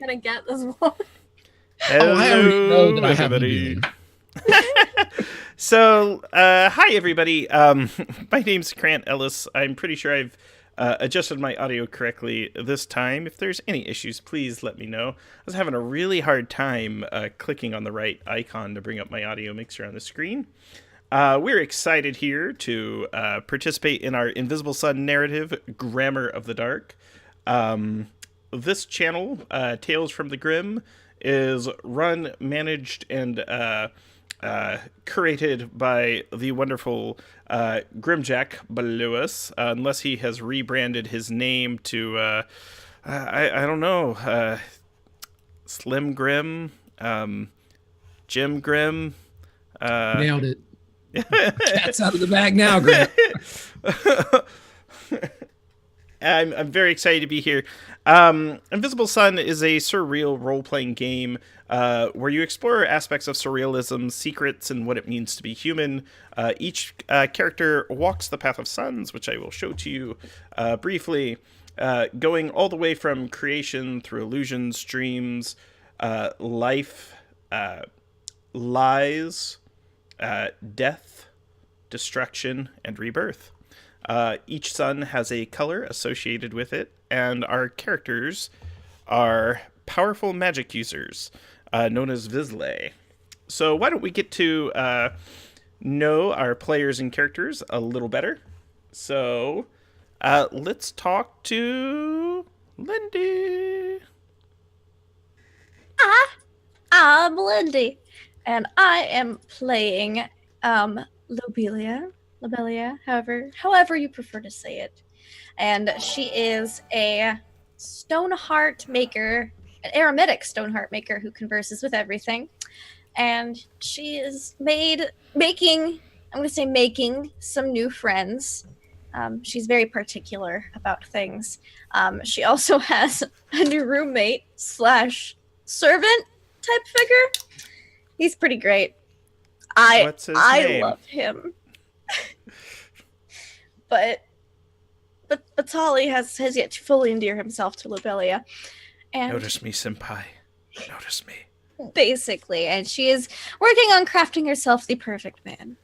gonna get this one. Hello, I already know that I have everybody. been. So, hi everybody. My name's Grant Ellis. I'm pretty sure I've adjusted my audio correctly this time. If there's any issues, please let me know. I was having a really hard time clicking on the right icon to bring up my audio mixer on the screen. We're excited here to participate in our Invisible Sun narrative, Grammar of the Dark. This channel, Tales from the Grim, is run, managed, and curated by the wonderful Grimjack below us, unless he has rebranded his name to, I don't know, Slim Grim, Jim Grim. Nailed it. Cat's out of the bag now, Grant. I'm very excited to be here. Invisible Sun is a surreal role-playing game where you explore aspects of surrealism, secrets, and what it means to be human. Each character walks the path of suns, which I will show to you briefly, going all the way from creation through illusions, dreams, life, lies, death, destruction, and rebirth. Each sun has a color associated with it, and our characters are powerful magic users, known as Vizsla. So why don't we get to know our players and characters a little better? So let's talk to Lindy. I'm Lindy, and I am playing Lobelia, however you prefer to say it. And she is a stoneheart maker, an eremitic stoneheart maker who converses with everything. And she is making some new friends. She's very particular about things. She also has a new roommate / servant type figure. He's pretty great. What's his name? Love him. But Tali has yet to fully endear himself to Lobelia. And Notice me, senpai. Notice me. basically, and she is working on crafting herself the perfect man.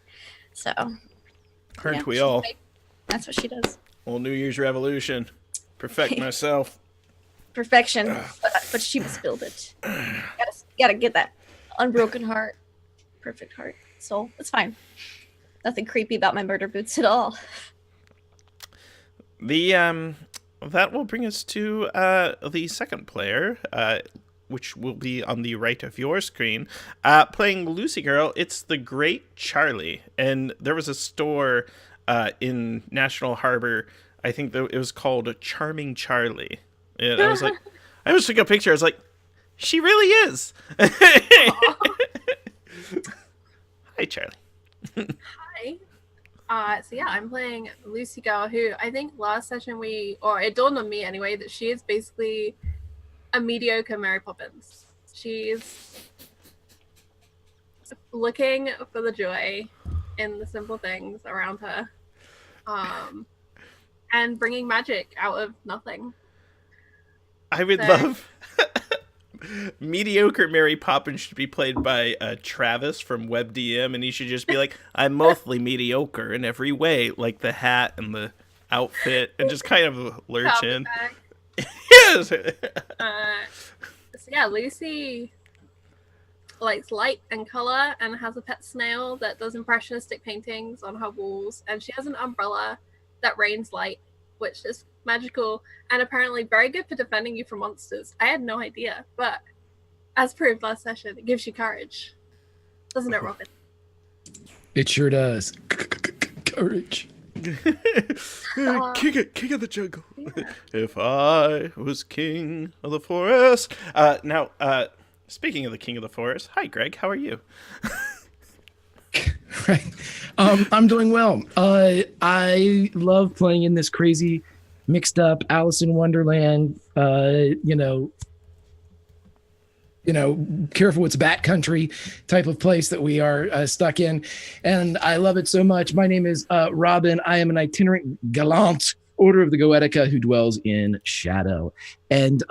So Aren't we all? That's what she does. Well, New Year's revolution. Perfect myself. Perfection. But she must build it. Gotta get that unbroken heart. Perfect heart. Soul. It's fine. Nothing creepy about my murder boots at all. That will bring us to the second player, which will be on the right of your screen. Playing Lucy Girl, it's the Great Charlie. And there was a store in National Harbor, I think it was called Charming Charlie. And I was like, I just took a picture, I was like, she really is. Hi, Charlie. Hi. So yeah, I'm playing Lucy Girl, who I think last session it dawned on me anyway, that she is basically a mediocre Mary Poppins. She's looking for the joy in the simple things around her, and bringing magic out of nothing. I would love... Mediocre Mary Poppins should be played by Travis from WebDM, and he should just be like, I'm mostly mediocre in every way, like the hat and the outfit, and just kind of lurch in. Yes! So yeah, Lucy likes light and color and has a pet snail that does impressionistic paintings on her walls, and she has an umbrella that rains light, which is magical and apparently very good for defending you from monsters. I had no idea, but as proved last session, it gives you courage. Doesn't it, Robin? It sure does. Courage. King of the jungle. Yeah. If I was king of the forest. Now, speaking of the king of the forest, hi Greg, how are you? Right. I'm doing well. I love playing in this crazy, mixed up Alice in Wonderland, careful it's bat country type of place that we are stuck in. And I love it so much. My name is Robin. I am an itinerant gallant Order of the Goetica who dwells in shadow. And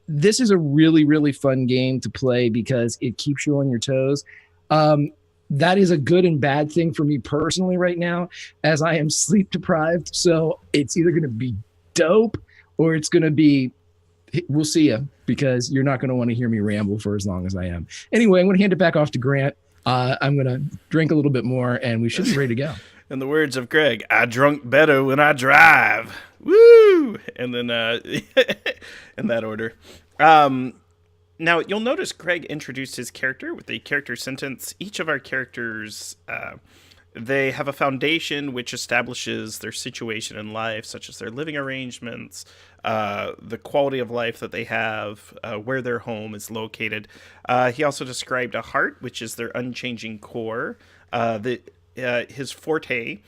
this is a really, really fun game to play because it keeps you on your toes. That is a good and bad thing for me personally right now, as I am sleep deprived. So it's either going to be dope or it's going to be, we'll see you, because you're not going to want to hear me ramble for as long as I am. Anyway, I'm going to hand it back off to Grant. I'm going to drink a little bit more and we should be ready to go. In the words of Greg, I drunk better when I drive. Woo! And then, in that order. Now, you'll notice Greg introduced his character with a character sentence. Each of our characters, they have a foundation which establishes their situation in life, such as their living arrangements, the quality of life that they have, where their home is located. He also described a heart, which is their unchanging core. His forte,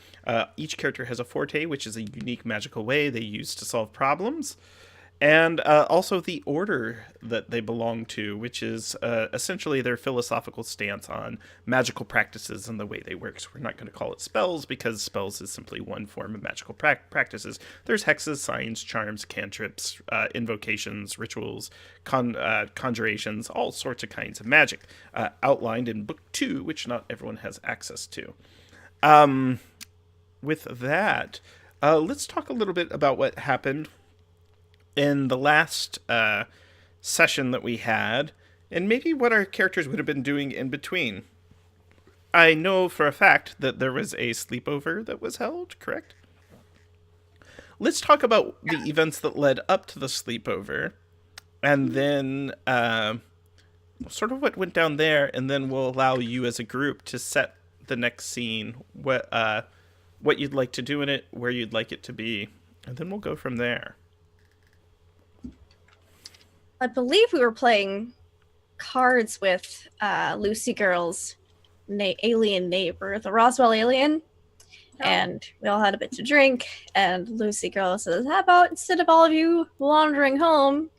each character has a forte, which is a unique magical way they use to solve problems. And also the order that they belong to, which is essentially their philosophical stance on magical practices and the way they work. So we're not going to call it spells, because spells is simply one form of magical practices. There's hexes, signs, charms, cantrips, invocations, rituals, conjurations, all sorts of kinds of magic, outlined in Book 2, which not everyone has access to. With that, let's talk a little bit about what happened in the last session that we had, and maybe what our characters would have been doing in between. I know for a fact that there was a sleepover that was held, correct? Let's talk about the events that led up to the sleepover, and then sort of what went down there, and then we'll allow you as a group to set the next scene, what you'd like to do in it, where you'd like it to be, and then we'll go from there. I believe we were playing cards with Lucy Girl's alien neighbor, the Roswell alien. And we all had a bit to drink, and Lucy Girl says, how about instead of all of you wandering home,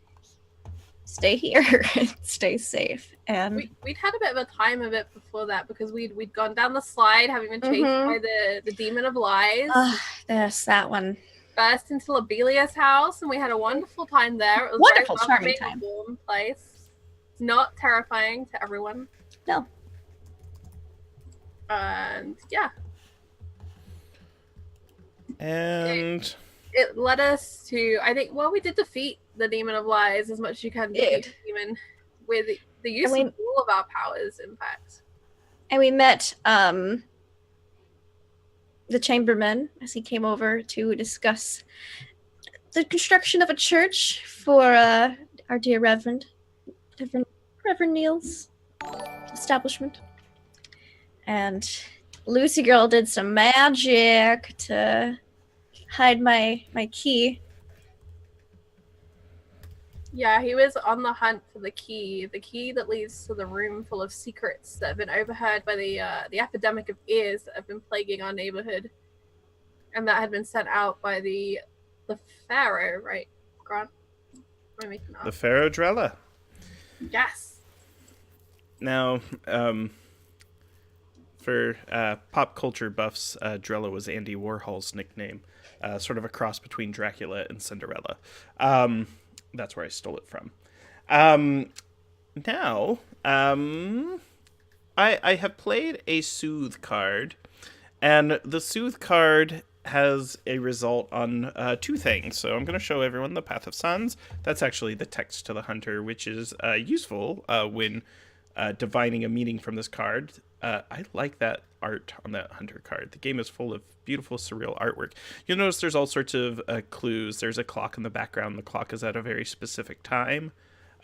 stay here and stay safe. And we'd had a bit of a time of it before that, because we'd gone down the slide, having been chased by the demon of lies. There's that one. Burst into Lobelia's house, and we had a wonderful time there. It was Wonderful, very charming time. warm place. It's not terrifying to everyone. No. And yeah. And it led us to, I think, well, we did defeat the demon of lies as much as you can defeat the demon with the use of all of our powers, in fact. And we met the chamberman as he came over to discuss the construction of a church for our dear Reverend Neil's establishment. And Lucy Girl did some magic to hide my key. Yeah, he was on the hunt for the key that leads to the room full of secrets that have been overheard by the epidemic of ears that have been plaguing our neighborhood, and that had been sent out by the Pharaoh, right, Grant? Am I making that up? The Pharaoh Drella. Yes. Now, for pop culture buffs, Drella was Andy Warhol's nickname, sort of a cross between Dracula and Cinderella. That's where I stole it from. Now, I have played a Soothe card, and the Soothe card has a result on two things. So I'm going to show everyone the Path of Suns. That's actually the text to the hunter, which is useful when divining a meaning from this card. I like that art on that hunter card. The game is full of beautiful, surreal artwork. You'll notice there's all sorts of clues. There's a clock in the background. The clock is at a very specific time.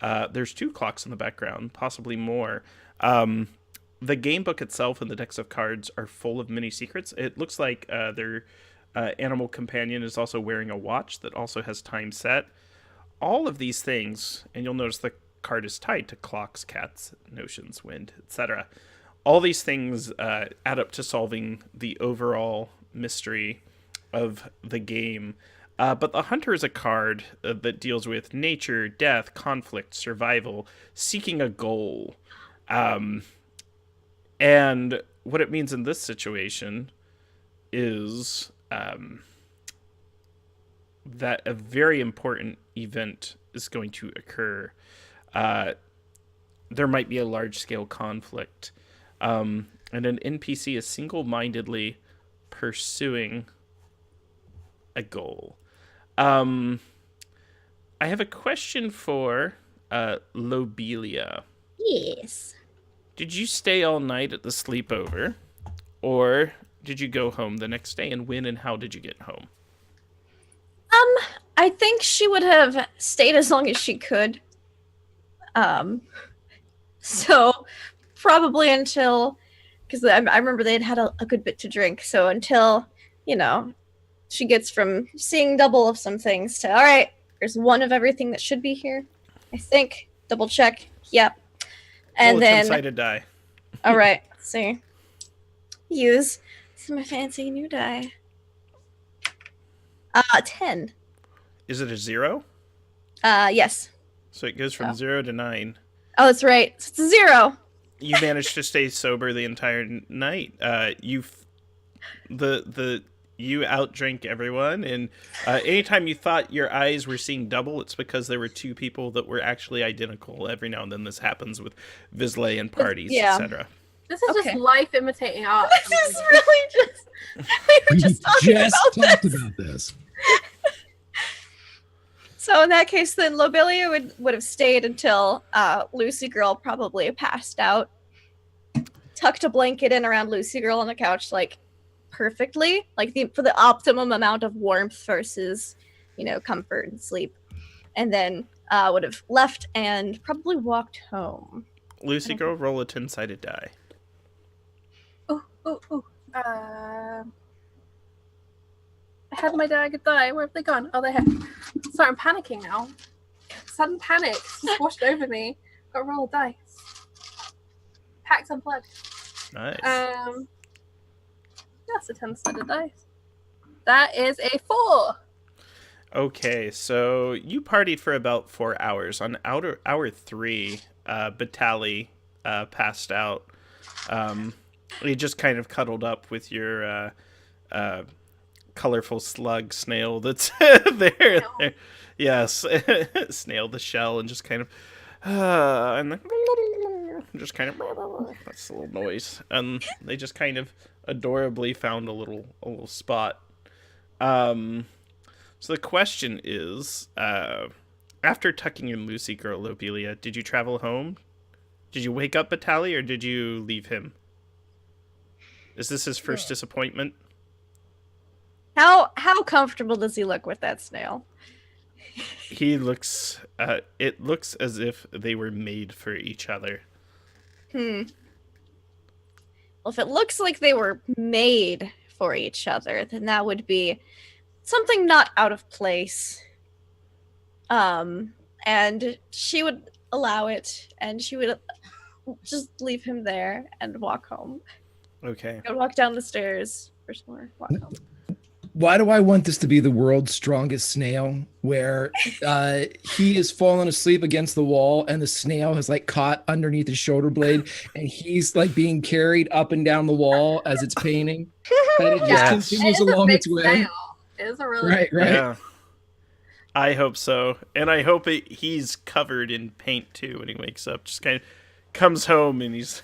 There's two clocks in the background, possibly more. The game book itself and the decks of cards are full of mini secrets. It looks like their animal companion is also wearing a watch that also has time set. All of these things, and you'll notice the card is tied to clocks, cats, notions, wind, etc. All these things add up to solving the overall mystery of the game. But the Hunter is a card that deals with nature, death, conflict, survival, seeking a goal. And what it means in this situation is that a very important event is going to occur. There might be a large-scale conflict. And an NPC is single-mindedly pursuing a goal. I have a question for Lobelia. Yes. Did you stay all night at the sleepover, or did you go home the next day, and when and how did you get home? I think she would have stayed as long as she could. So probably until, because I remember they had a good bit to drink. So until, she gets from seeing double of some things to, all right, there's one of everything that should be here. I think. Double check. Yep. And then Ten-sided die. all right, let's see. Use some fancy new die. 10. Is it a 0? Yes. So it goes from 0 to 9. Oh, that's right. So it's a 0. You managed to stay sober the entire night. You outdrank everyone, and anytime you thought your eyes were seeing double, it's because there were two people that were actually identical. Every now and then this happens with Vizsla and parties, etc. This is just life imitating art. This is really just... We were just talking about this. So in that case, then Lobelia would have stayed until Lucy Girl probably passed out, tucked a blanket in around Lucy Girl on the couch, like, perfectly, like for the optimum amount of warmth versus, comfort and sleep, and then would have left and probably walked home. Lucy Girl, roll a 10-sided die. Oh. I had my dagger die. Where have they gone? Oh, they have. Sorry, I'm panicking now. Sudden panic just washed over me. Got to roll a dice. Packs unplugged. Nice. That's a 10-sided dice. That is a 4. Okay, so you partied for about 4 hours. On hour 3, Batali passed out. You just kind of cuddled up with your colorful slug snail that's there. Yes, snail the shell, and just kind of and then just kind of that's a little noise, and they just kind of adorably found a little spot. So the question is, after tucking in Lucy Girl, Lobelia, did you travel home? Did you wake up Batali, or did you leave him? Is this his first disappointment? How comfortable does he look with that snail? He looks. It looks as if they were made for each other. Well, if it looks like they were made for each other, then that would be something not out of place. And she would allow it, and she would just leave him there and walk home. Okay. Go walk down the stairs or somewhere. Walk home. Why do I want this to be the world's strongest snail, where he is fallen asleep against the wall and the snail has like caught underneath his shoulder blade and he's like being carried up and down the wall as it's painting, and it just continues along its way. Snail. It is a really Right. Yeah. I hope so, and I hope he's covered in paint too when he wakes up. Just kind of comes home and he's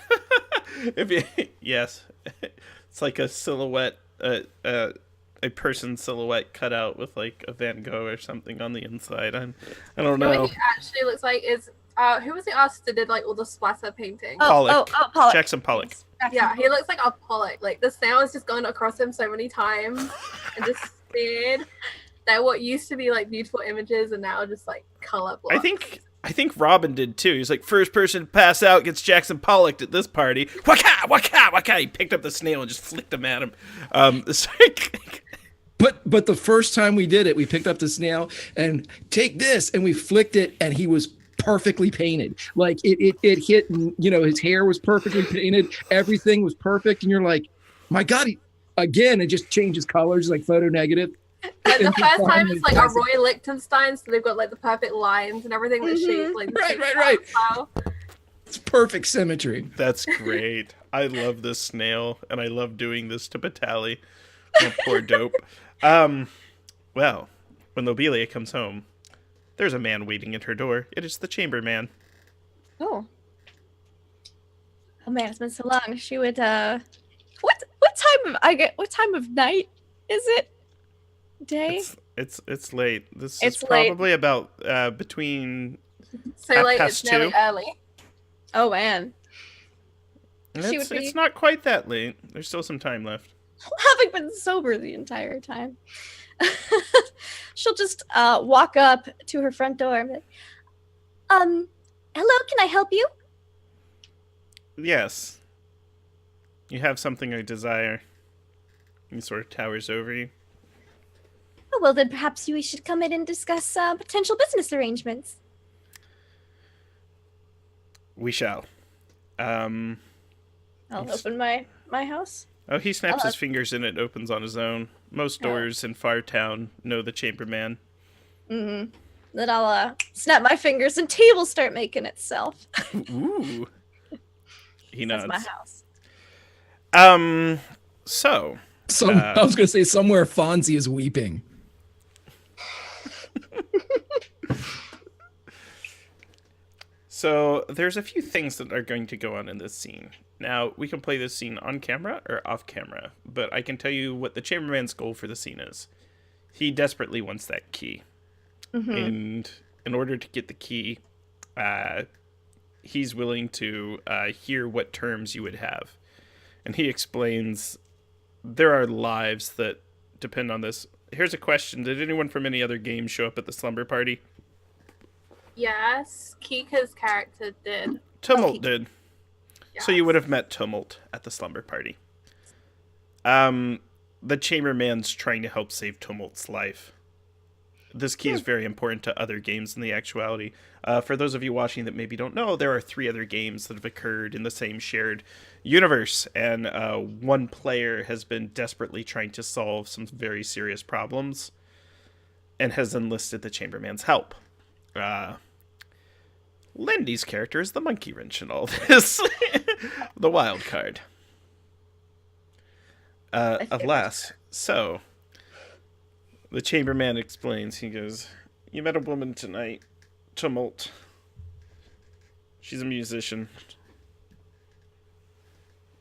yes, it's like a silhouette, a person's silhouette cut out with like a Van Gogh or something on the inside. I don't know. What he actually looks like is who was the artist that did like all the splatter painting? Pollock. Pollock. Jackson Pollock. Yeah, he looks like a Pollock. Like the snail has just gone across him so many times and just stared. They're what used to be like beautiful images and now just like color blocks. I think Robin did too. He's like, first person to pass out gets Jackson Pollock at this party. Waka, waka, waka. He picked up the snail and just flicked him at him. It's like, But the first time we did it, we picked up the snail and take this, and we flicked it, and he was perfectly painted. Like it hit, his hair was perfectly painted. Everything was perfect, and you're like, my God, it just changes colors like photo negative. Like the first time it's like a Roy Lichtenstein, so they've got like the perfect lines and everything that's shaped like right. It's perfect symmetry. That's great. I love this snail, and I love doing this to Batali. Oh, poor dope. Well, When Lobelia comes home, there's a man waiting at her door. It is the chamberman. Oh. Oh man, it's been so long. She would what time of night is it? Day? It's late. This It's is late. probably about between So Half like past it's nearly 2. early. Oh man. She It's, would be it's not quite that late. There's still some time left. having been sober the entire time. She'll just walk up to her front door and be like, hello, can I help you? Yes. You have something I desire. He sort of towers over you. Oh, well, then perhaps we should come in and discuss potential business arrangements. We shall. I'll Yes. open my house. Oh, he snaps Uh, his fingers and it opens on his own. Most Oh. doors in Fartown know the chamberman. Mm-hmm. Then I'll snap my fingers and tea will start making itself. Ooh. He That's nods. my house. So, I was going to say somewhere Fonzie is weeping. So there's a few things that are going to go on in this scene. Now, we can play this scene on camera or off camera, but I can tell you what the chamberman's goal for the scene is. He desperately wants that key. Mm-hmm. And in order to get the key, he's willing to hear what terms you would have. And he explains there are lives that depend on this. Here's a question. Did anyone from any other game show up at the slumber party? Yes, Kika's character did. Tumult did. So you Yes. would have met Tumult at the slumber party. The chamberman's trying to help save Tumult's life. This key is very important to other games in the actuality. For those of you watching that maybe don't know, there are 3 other games that have occurred in the same shared universe, and one player has been desperately trying to solve some very serious problems and has enlisted the chamberman's help. Lindy's character is the monkey wrench in all this. The wild card. Alas, so the chamberman explains. He goes, "You met a woman tonight, Tumult. She's a musician.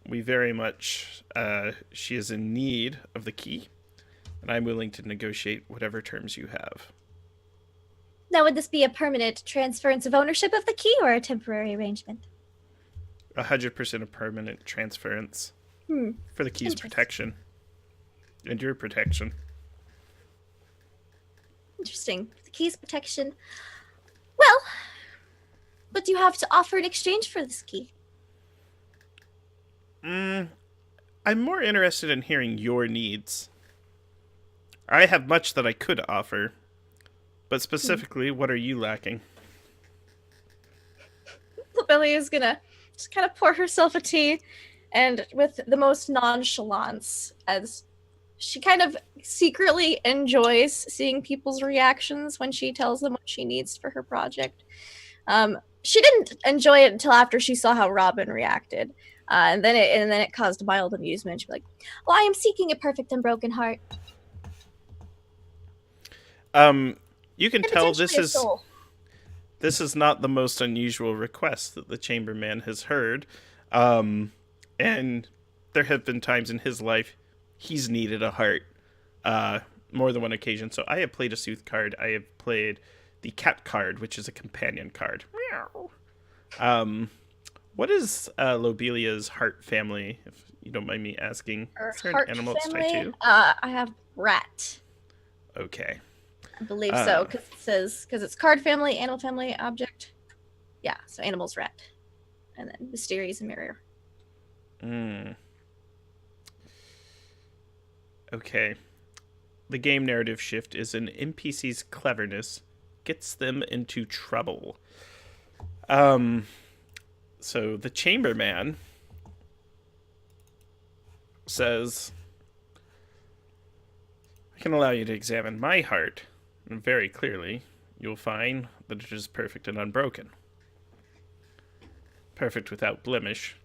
We very much, she is in need of the key, and I'm willing to negotiate whatever terms you have." Now, would this be a permanent transference of ownership of the key or a temporary arrangement? 100% of permanent transference for the key's Interesting. protection and your protection. Interesting. The key's protection. Well, what do you have to offer in exchange for this key? I'm more interested in hearing your needs. I have much that I could offer, but specifically, what are you lacking? Billy is gonna just kind of pour herself a tea, and with the most nonchalance, as she kind of secretly enjoys seeing people's reactions when she tells them what she needs for her project. She didn't enjoy it until after she saw how Robin reacted, and then it caused mild amusement. She'd be like, "Well, I am seeking a perfect and broken heart, You can and tell potentially a soul." this is not the most unusual request that the chamberman has heard. And there have been times in his life he's needed a heart more than one occasion. So I have played a Sooth card. I have played the Cat card, which is a companion card. What is Lobelia's heart family, if you don't mind me asking? Her Is there heart an animal it's tied family. to? I have rat. Okay. I believe so, because it's card family, animal family, object. Yeah, so animals, rat, and then mysterious and mirror. Okay. The game narrative shift is an NPC's cleverness gets them into trouble. So the chamberman says, "I can allow you to examine my heart, and very clearly you'll find that it is perfect and unbroken. Perfect without blemish.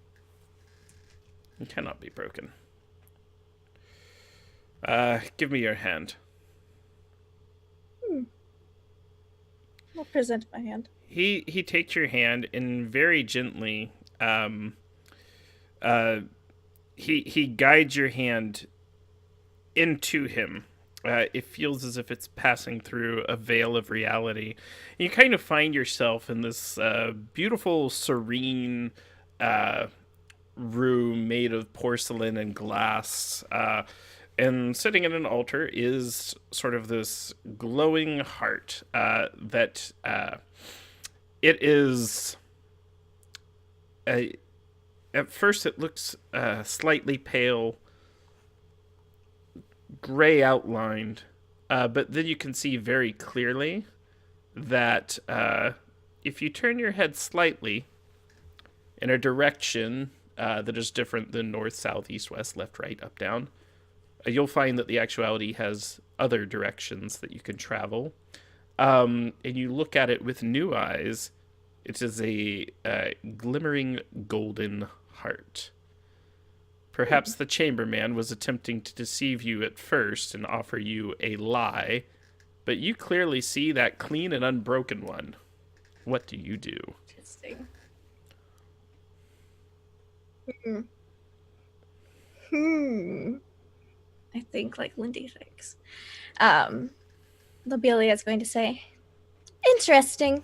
It cannot be broken. Give me your hand." I'll present my hand. He takes your hand and very gently, he guides your hand into him. It feels as if it's passing through a veil of reality. You kind of find yourself in this beautiful, serene room made of porcelain and glass. And sitting at an altar is sort of this glowing heart that it is. At first, it looks slightly pale, gray outlined, but then you can see very clearly that if you turn your head slightly in a direction that is different than north, south, east, west, left, right, up, down, you'll find that the actuality has other directions that you can travel. And you look at it with new eyes. It is a glimmering golden heart. Perhaps the chamberman was attempting to deceive you at first and offer you a lie, but you clearly see that clean and unbroken one. What do you do? Interesting. I think like Lindy thinks. Lobelia is going to say, interesting.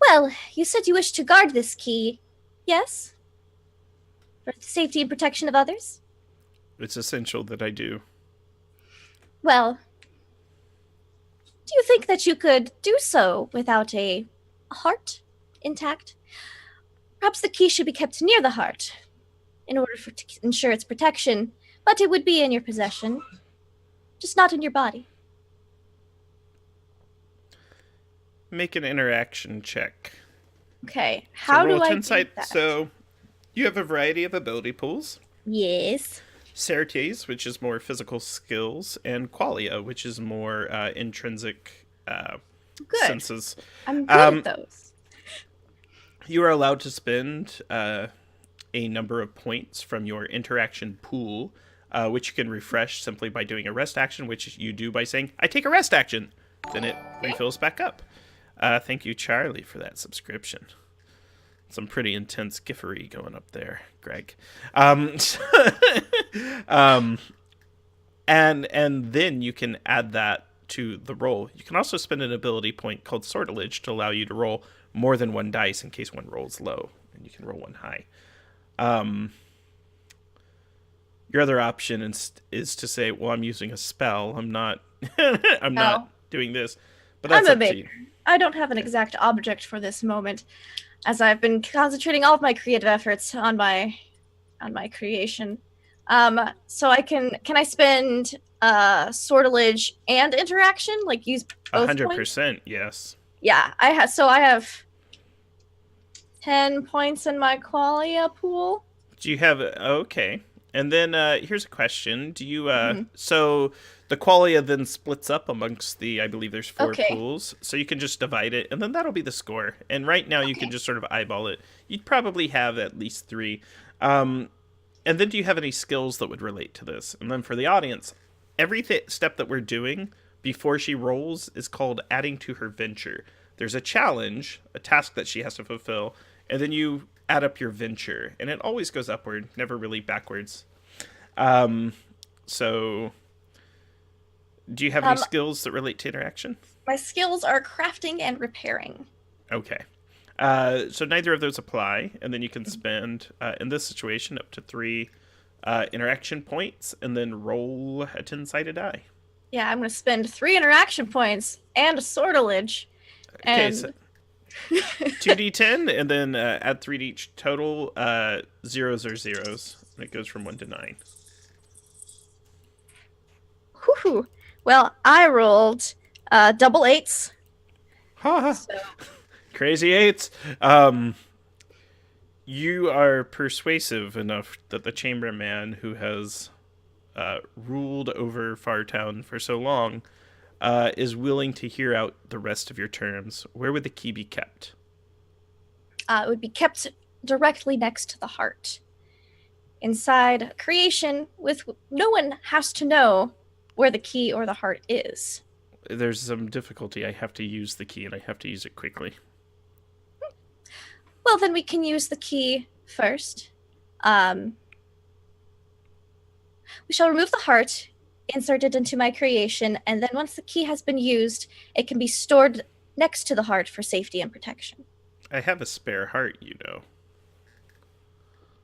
Well, you said you wish to guard this key, yes? For the safety and protection of others? It's essential that I do. Well, do you think that you could do so without a heart intact? Perhaps the key should be kept near the heart in order to ensure its protection, but it would be in your possession, just not in your body. Make an interaction check. Okay, how do I do that? So, you have a variety of ability pools. Yes. Certes, which is more physical skills, and Qualia, which is more intrinsic Good. senses. I'm good at those. You are allowed to spend a number of points from your interaction pool, which you can refresh simply by doing a rest action, which you do by saying, I take a rest action. Then it refills back up. Thank you, Charlie, for that subscription. Some pretty intense giffery going up there, Greg. And then you can add that to the roll. You can also spend an ability point called Sortilege to allow you to roll more than one dice in case one rolls low, and you can roll one high. Your other option is to say, well, I'm using a spell. I'm not not doing this. But that's I'm a up to maker. you. I don't have an exact object for this moment, as I've been concentrating all of my creative efforts on my creation. So can I spend sortilege and interaction, like use both 100%, yes. Yeah, I have 10 points in my qualia pool. Do you have okay? And then here's a question: do you so the qualia then splits up amongst I believe there's 4 pools, so you can just divide it, and then that'll be the score. And right now you can just sort of eyeball it. You'd probably have at least 3. And then do you have any skills that would relate to this? And then for the audience, every step that we're doing before she rolls is called adding to her venture. There's a challenge, a task that she has to fulfill, and then you add up your venture, and it always goes upward, never really backwards. So do you have any skills that relate to interaction? My skills are crafting and repairing. Okay. So neither of those apply, and then you can spend, in this situation, up to 3 interaction points, and then roll a 10-sided die. Yeah, I'm going to spend 3 interaction points and a sortilege. Okay, so 2d10, and then add 3 to each total. Zeros are zeros, and it goes from 1 to 9. Whew. Well, I rolled double 8s. Ha! So. Crazy 8s. You are persuasive enough that the chamberman who has ruled over Fartown for so long is willing to hear out the rest of your terms. Where would the key be kept? It would be kept directly next to the heart. Inside creation, no one has to know where the key or the heart is. there's some difficulty. I have to use the key, and I have to use it quickly. Well, then we can use the key first. We shall remove the heart, insert it into my creation, and then once the key has been used, it can be stored next to the heart for safety and protection. I have a spare heart, you know.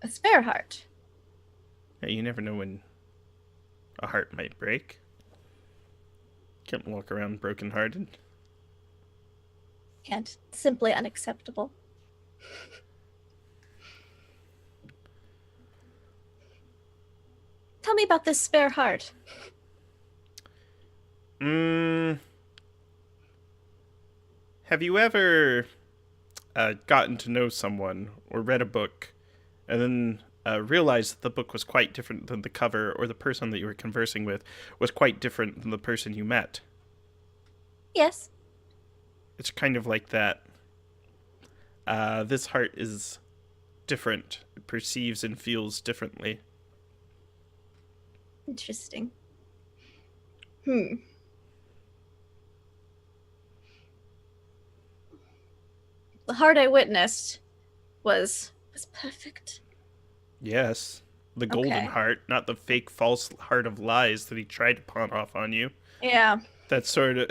A spare heart. Yeah, you never know when a heart might break. Can't walk around brokenhearted. And simply unacceptable. Tell me about this spare heart. Have you ever gotten to know someone or read a book and then realized that the book was quite different than the cover, or the person that you were conversing with was quite different than the person you met? Yes. It's kind of like that. This heart is different. It perceives and feels differently. Interesting. The heart I witnessed was perfect. Yes. The golden Okay. heart, not the fake false heart of lies that he tried to pawn off on you. Yeah. That sort of...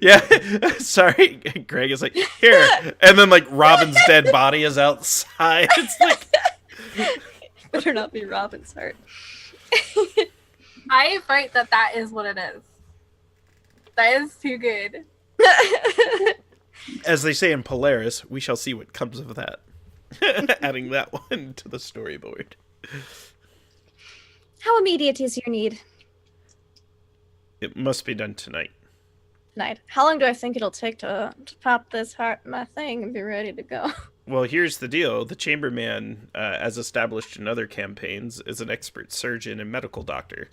yeah. Sorry. Greg is like, here. And then, like, Robin's dead body is outside. It's like... Better not be Robin's heart. I vote that is what it is. That is too good. As they say in Polaris, we shall see what comes of that. Adding that one to the storyboard. How immediate is your need? It must be done tonight. Tonight. How long do I think it'll take to pop this heart in my thing and be ready to go? Well, here's the deal. The Chamberman, as established in other campaigns, is an expert surgeon and medical doctor,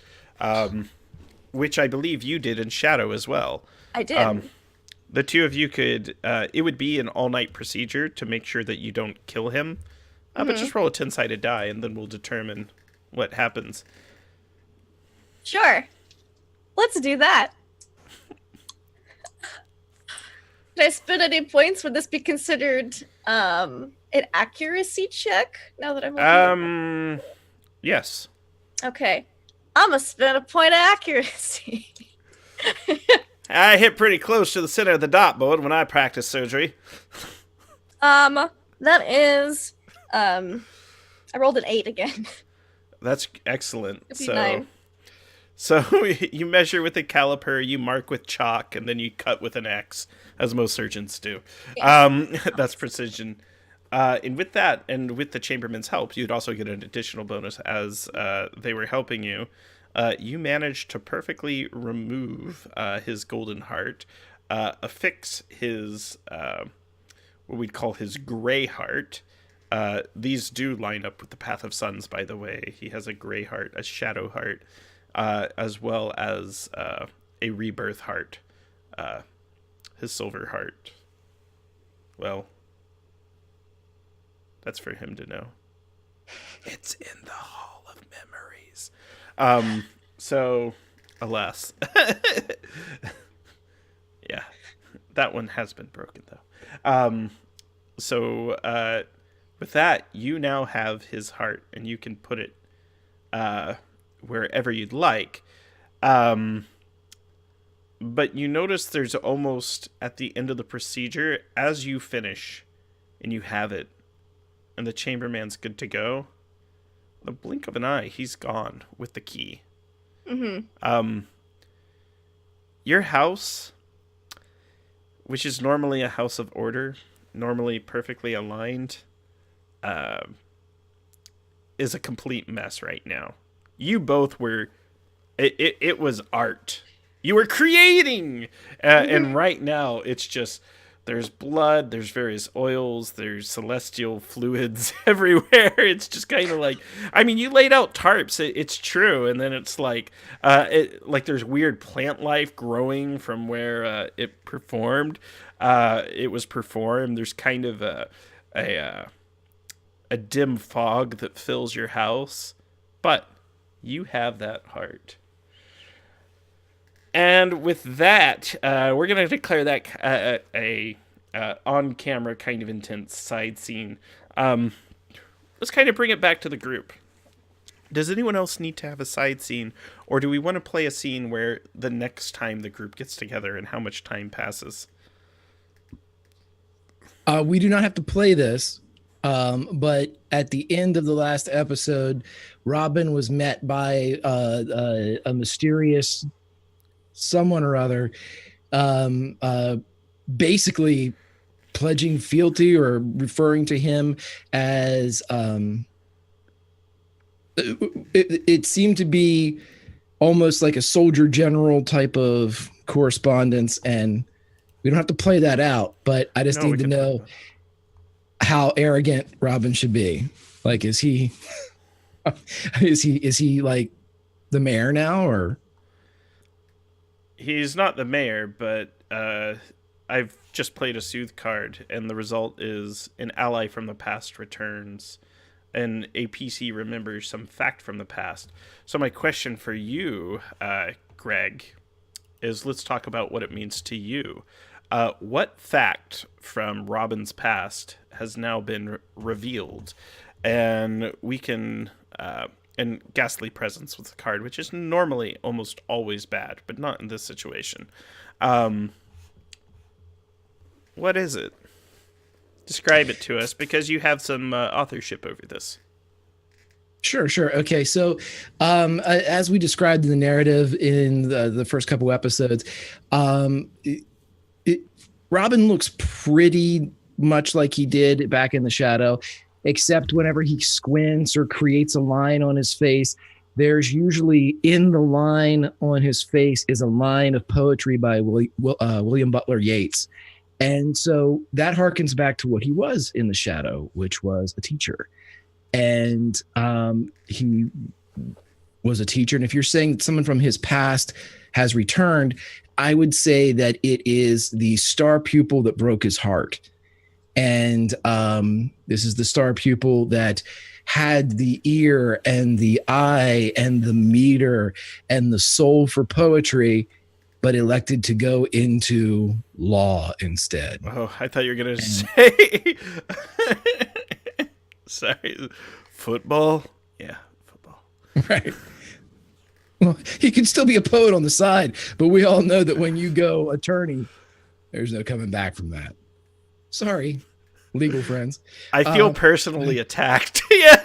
which I believe you did in Shadow as well. I did. The two of you could... it would be an all-night procedure to make sure that you don't kill him. But just roll a 10-sided die, and then we'll determine what happens. Sure. Let's do that. Did I spend any points? Would this be considered an accuracy check? Now that I'm Yes. Okay. I'm gonna spend a point of accuracy. I hit pretty close to the center of the dartboard when I practice surgery. That is I rolled an 8 again. That's excellent. It'd be 9. So you measure with a caliper, you mark with chalk, and then you cut with an X, as most surgeons do. Yes. That's precision. And with that, and with the Chamberman's help, you'd also get an additional bonus as they were helping you. You managed to perfectly remove his golden heart, affix his, what we'd call his gray heart. These do line up with the Path of Suns, by the way. He has a gray heart, a shadow heart, as well as a rebirth heart, his silver heart. Well, that's for him to know. It's in the Hall of Memories. So, alas. Yeah, that one has been broken, though. So, with that, you now have his heart, and you can put it wherever you'd like. But you notice there's almost, at the end of the procedure, as you finish, and you have it, and the Chamberman's good to go, the blink of an eye, he's gone with the key. Your house, which is normally a house of order, normally perfectly aligned, is a complete mess right now. You both were... It was art. You were creating! And right now, it's just... There's blood, there's various oils, there's celestial fluids everywhere. It's just kind of like... I mean, you laid out tarps, it's true, and then it's like... like there's weird plant life growing from where it performed. It was performed. There's kind of a dim fog that fills your house. But you have that heart. And with that, we're going to declare that a on-camera kind of intense side scene. Let's kind of bring it back to the group. Does anyone else need to have a side scene, or do we want to play a scene where the next time the group gets together and how much time passes? We do not have to play this, but at the end of the last episode, Robin was met by a mysterious someone or other, basically pledging fealty or referring to him as it seemed to be almost like a soldier general type of correspondence, and we don't have to play that out, but I just need to know how arrogant Robin should be. Like, is he like the mayor now, or? He's not the mayor, but I've just played a soothe card, and the result is an ally from the past returns, and a PC remembers some fact from the past. So my question for you, Greg, is let's talk about what it means to you. What fact from Robin's past has now been revealed? And we can... and ghastly presence with the card, which is normally almost always bad, but not in this situation. What is it? Describe it to us, because you have some authorship over this. Sure. Okay, so as we described in the narrative in the first couple episodes, Robin looks pretty much like he did back in the Shadow, except whenever he squints or creates a line on his face, there's usually in the line on his face is a line of poetry by William Butler Yeats. And so that harkens back to what he was in the Shadow, which was a teacher. And he was a teacher. And if you're saying that someone from his past has returned, I would say that it is the star pupil that broke his heart. And this is the star pupil that had the ear and the eye and the meter and the soul for poetry, but elected to go into law instead. Oh, I thought you were going to say... Sorry. Football? Yeah, football. Right. Well, he can still be a poet on the side, but we all know that when you go attorney, there's no coming back from that. Sorry, legal friends. I feel personally attacked. Yeah.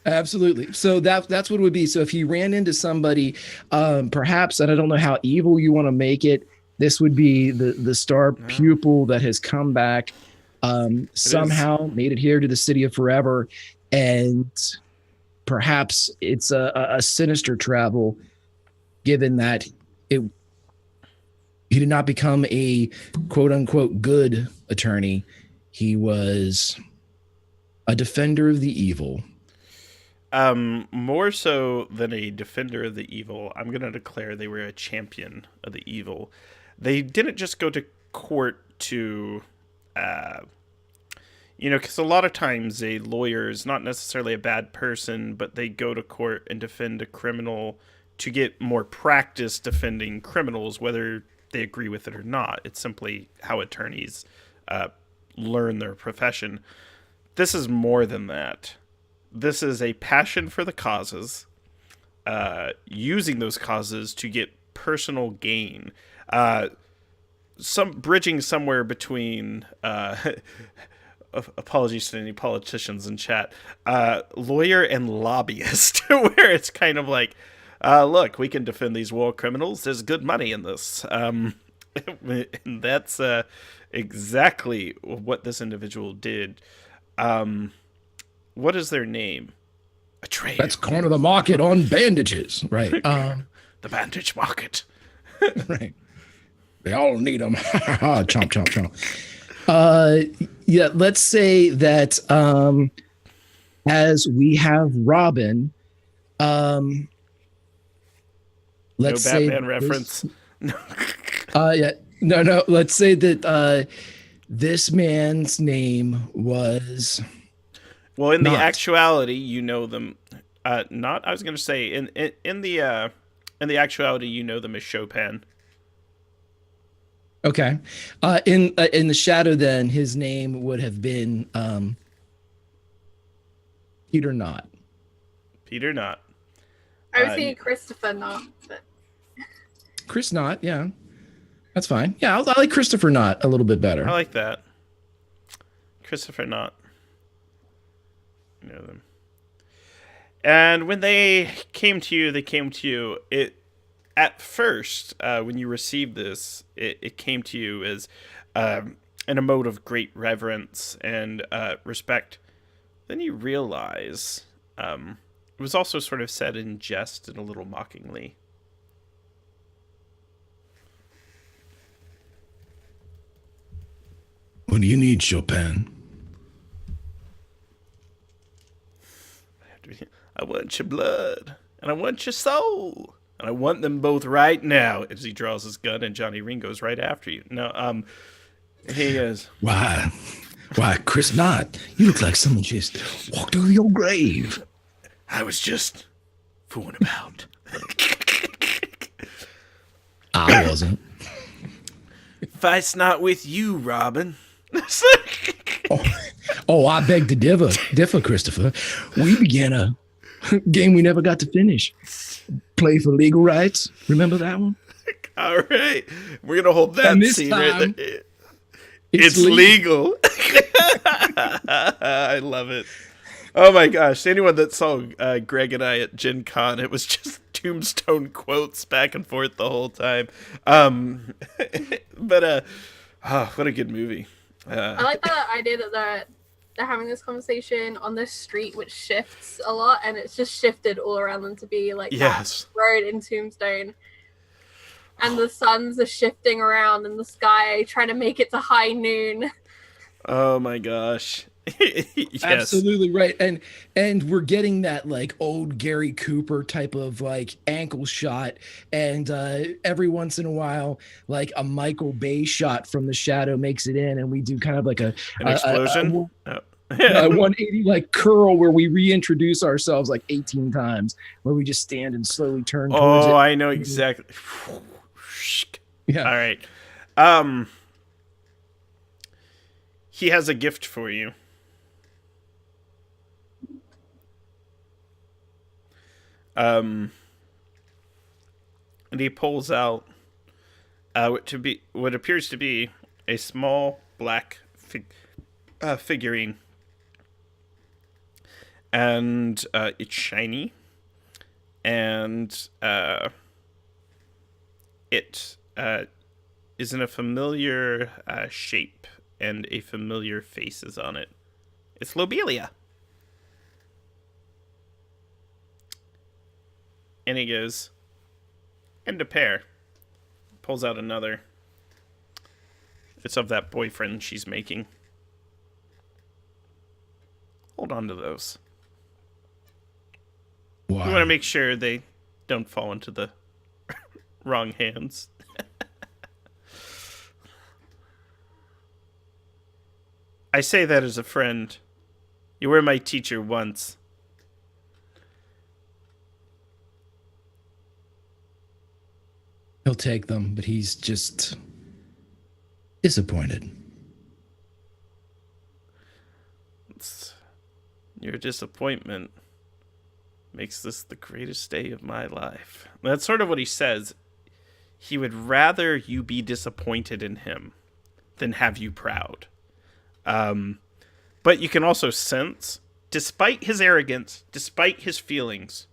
Absolutely. So that's what it would be. So if he ran into somebody, perhaps, and I don't know how evil you want to make it, this would be the star pupil that has come back, somehow made it here to the City of Forever, and perhaps it's a sinister travel, given that he did not become a quote unquote good attorney. He was a defender of the evil. More so than a defender of the evil, I'm going to declare they were a champion of the evil. They didn't just go to court to, because a lot of times a lawyer is not necessarily a bad person, but they go to court and defend a criminal to get more practice defending criminals, whether they agree with it or not. It's simply how attorneys learn their profession. This is more than that. This is a passion for the causes, using those causes to get personal gain. Some bridging somewhere between apologies to any politicians in chat, lawyer and lobbyist, where it's kind of like, look, we can defend these war criminals. There's good money in this. And that's exactly what this individual did. What is their name? A trade. Let's corner the market on bandages, right? The bandage market. Right. They all need them. Chomp, chomp, chomp. Yeah, let's say that as we have Robin, let's no say Batman reference. Yeah, no. Let's say that this man's name was. Well, in the actuality, you know them. Not. I was gonna say in the actuality, you know them as Chopin. Okay. In the shadow, then his name would have been Peter Knott. Peter Knott. I was thinking Christopher Knott, but Chris Knott, yeah, that's fine. Yeah, I like Christopher Knott a little bit better. I like that. Christopher Knott. You know them. And when they came to you. It at first, when you received this, it came to you as in a mode of great reverence and respect. Then you realize it was also sort of said in jest and a little mockingly. What do you need, Chopin? I want your blood, and I want your soul, and I want them both right now. As he draws his gun, and Johnny Ringo's right after you. No, he goes, Why, Chris Knott, you look like someone just walked over your grave. I was just fooling about. I wasn't. Fight's not with you, Robin. Oh, I beg to differ, Christopher. We began a game we never got to finish. Play for legal rights. Remember that one? All right, we're gonna hold that And this scene time, right there. It's legal. I love it. Oh my gosh! Anyone that saw Greg and I at Gen Con, it was just tombstone quotes back and forth the whole time. But what a good movie. I like the idea that they're having this conversation on this street, which shifts a lot, and it's just shifted all around them to be like Yes. that road in Tombstone. And the suns are shifting around in the sky, trying to make it to high noon. Oh my gosh. Yes. Absolutely right. And we're getting that like old Gary Cooper type of like ankle shot, and every once in a while like a Michael Bay shot from the shadow makes it in, and we do kind of like An explosion. a 180 like curl where we reintroduce ourselves like 18 times, where we just stand and slowly turn towards it. I know exactly. Yeah. All right. He has a gift for you. And he pulls out what appears to be a small black figurine, and it's shiny, and it is in a familiar shape, and a familiar face is on it. It's Lobelia. And he goes, and a pair. Pulls out another. It's of that boyfriend she's making. Hold on to those. Wow. We want to make sure they don't fall into the wrong hands. I say that as a friend. You were my teacher once. He'll take them, but he's just disappointed. Your disappointment makes this the greatest day of my life. That's sort of what he says. He would rather you be disappointed in him than have you proud. But you can also sense, despite his arrogance, despite his feelings,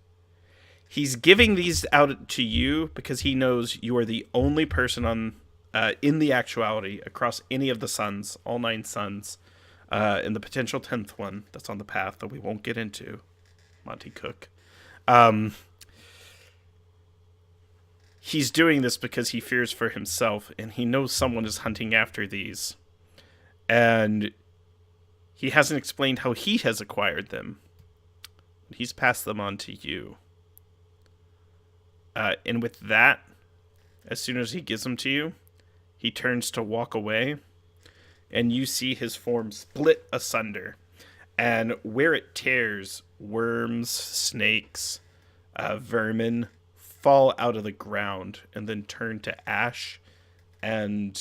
he's giving these out to you because he knows you are the only person in the actuality across any of the suns, all 9 suns, and the potential 10th one that's on the path that we won't get into, Monty Cook. He's doing this because he fears for himself, and he knows someone is hunting after these. And he hasn't explained how he has acquired them. He's passed them on to you. And with that, as soon as he gives them to you, he turns to walk away, and you see his form split asunder And where it tears, worms, snakes, vermin fall out of the ground and then turn to ash. And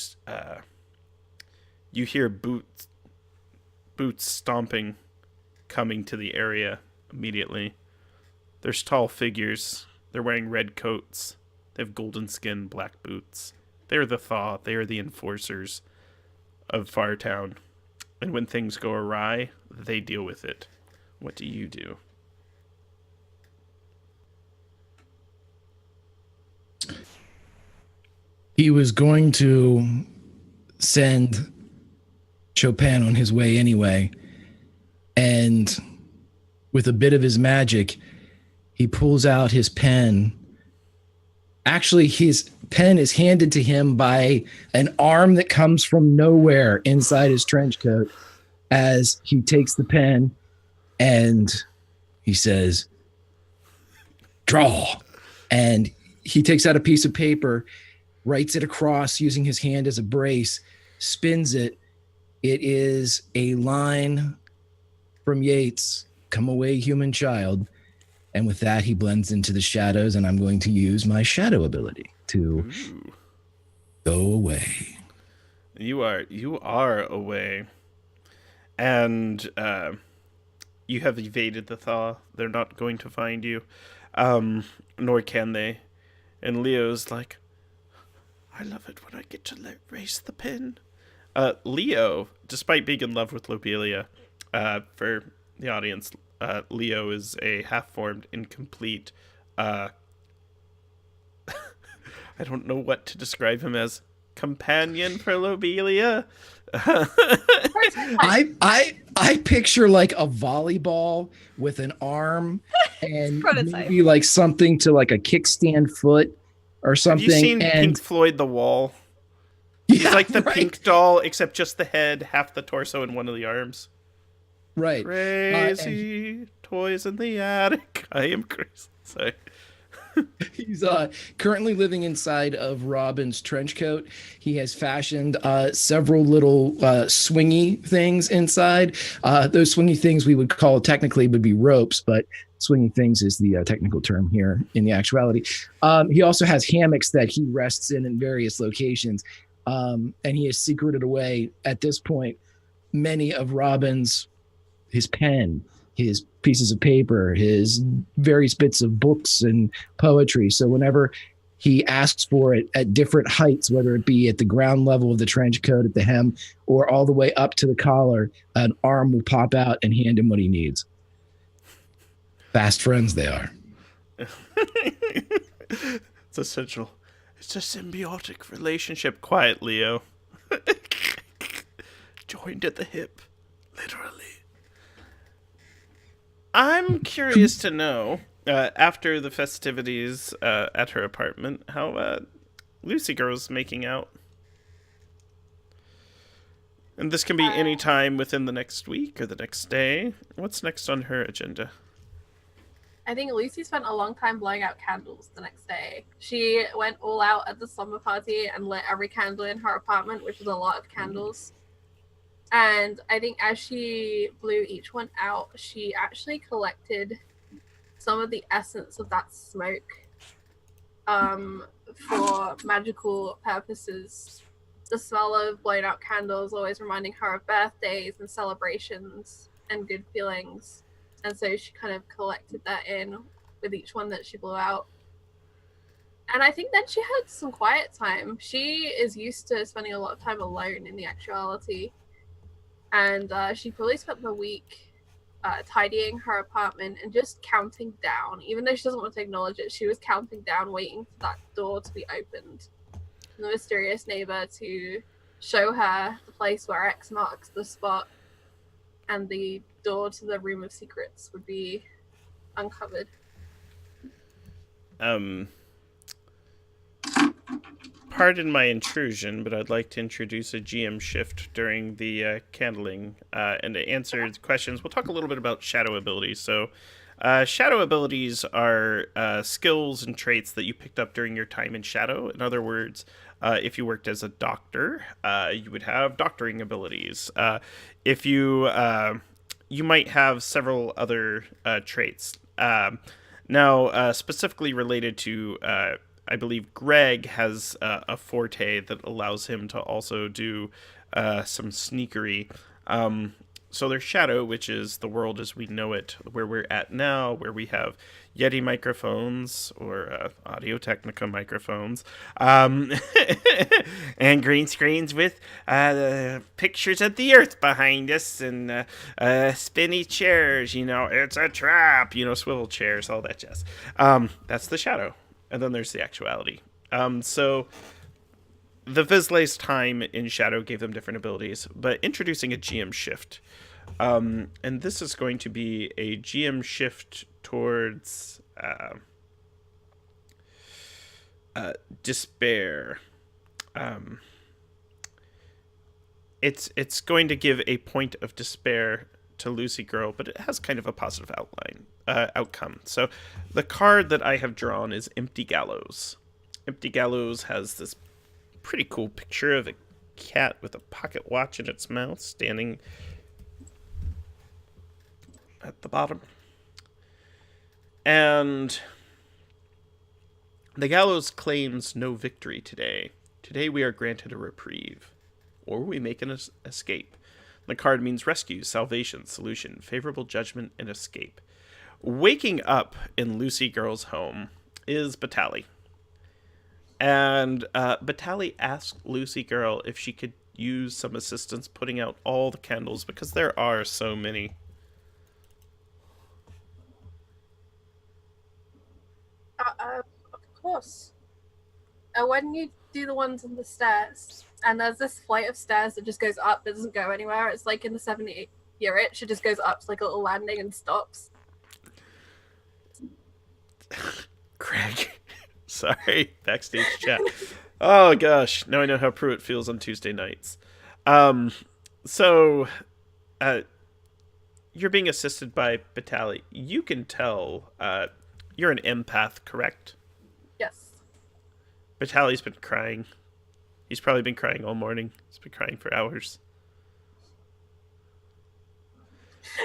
you hear boots stomping coming to the area immediately. There's tall figures. They're wearing red coats. They have golden skin, black boots. They're the Thaw. They are the enforcers of Fartown. And when things go awry, they deal with it. What do you do? He was going to send Chopin on his way anyway. And with a bit of his magic, he pulls out his pen. Actually, his pen is handed to him by an arm that comes from nowhere inside his trench coat as he takes the pen and he says, "Draw." And he takes out a piece of paper, writes it across using his hand as a brace, spins it. It is a line from Yeats, "Come away, human child." And with that, he blends into the shadows, and I'm going to use my shadow ability to go away. You are away. And you have evaded the Thaw. They're not going to find you. Nor can they. And Leo's like, I love it when I get to erase the pen. Leo, despite being in love with Lobelia, for the audience, Leo is a half-formed, incomplete, I don't know what to describe him as, companion for Lobelia. I picture like a volleyball with an arm and Prototype. maybe like something to like a kickstand foot or something. Have you seen and Pink Floyd The Wall? He's like the right. pink doll, except just the head, half the torso, and one of the arms. Right. Crazy toys in the attic. I am crazy. Sorry. He's currently living inside of Robin's trench coat. He has fashioned several little swingy things inside. Those swingy things we would call technically would be ropes, but swinging things is the technical term here in the actuality. He also has hammocks that he rests in various locations. And he has secreted away at this point many of Robin's, his pen, his pieces of paper, his various bits of books and poetry. So whenever he asks for it at different heights, whether it be at the ground level of the trench coat, at the hem, or all the way up to the collar, an arm will pop out and hand him what he needs. Fast friends they are. It's essential. It's a symbiotic relationship. Quiet, Leo. Joined at the hip. Literally. I'm curious to know, after the festivities at her apartment, how Lucy Girl's making out. And this can be any time within the next week or the next day. What's next on her agenda? I think Lucy spent a long time blowing out candles the next day. She went all out at the slumber party and lit every candle in her apartment, which was a lot of candles. And I think as she blew each one out, she actually collected some of the essence of that smoke for magical purposes. The smell of blown out candles always reminding her of birthdays and celebrations and good feelings. And so she kind of collected that in with each one that she blew out. And I think then she had some quiet time. She is used to spending a lot of time alone in the actuality. And she probably spent the week tidying her apartment and just counting down. Even though she doesn't want to acknowledge it, she was counting down, waiting for that door to be opened. And the mysterious neighbor to show her the place where X marks the spot. And the door to the room of secrets would be uncovered. Pardon my intrusion, but I'd like to introduce a GM shift during the candling. And to answer the questions, we'll talk a little bit about shadow abilities. So, shadow abilities are skills and traits that you picked up during your time in shadow. In other words, if you worked as a doctor, you would have doctoring abilities. If you you might have several other traits. Now, specifically related to, I believe Greg has a forte that allows him to also do some sneakery. So there's Shadow, which is the world as we know it, where we're at now, where we have Yeti microphones or Audio Technica microphones, and green screens with pictures of the Earth behind us, and spinny chairs. It's a trap. Swivel chairs, all that jazz. That's the Shadow, and then there's the actuality. So the Vizslay's time in Shadow gave them different abilities, but introducing a GM shift. And this is going to be a GM shift towards despair. It's going to give a point of despair to Lucy Girl, but it has kind of a positive outcome. So the card that I have drawn is Empty Gallows. Empty Gallows has this pretty cool picture of a cat with a pocket watch in its mouth standing at the bottom. And the gallows claims no victory today. Today we are granted a reprieve, or we make an escape. The card means rescue, salvation, solution, favorable judgment, and escape. Waking up in Lucy Girl's home is Batali. And Batali asked Lucy Girl if she could use some assistance putting out all the candles, because there are so many. Of course. When you do the ones on the stairs, and there's this flight of stairs that just goes up, it doesn't go anywhere. It's like in the 70 year itch, it just goes up, it's like a little landing and stops. Craig. Sorry, backstage chat. Oh gosh, now I know how Pruitt feels on Tuesday nights. So, you're being assisted by Batali. You can tell you're an empath, correct? Yes. Batali's been crying. He's probably been crying all morning. He's been crying for hours.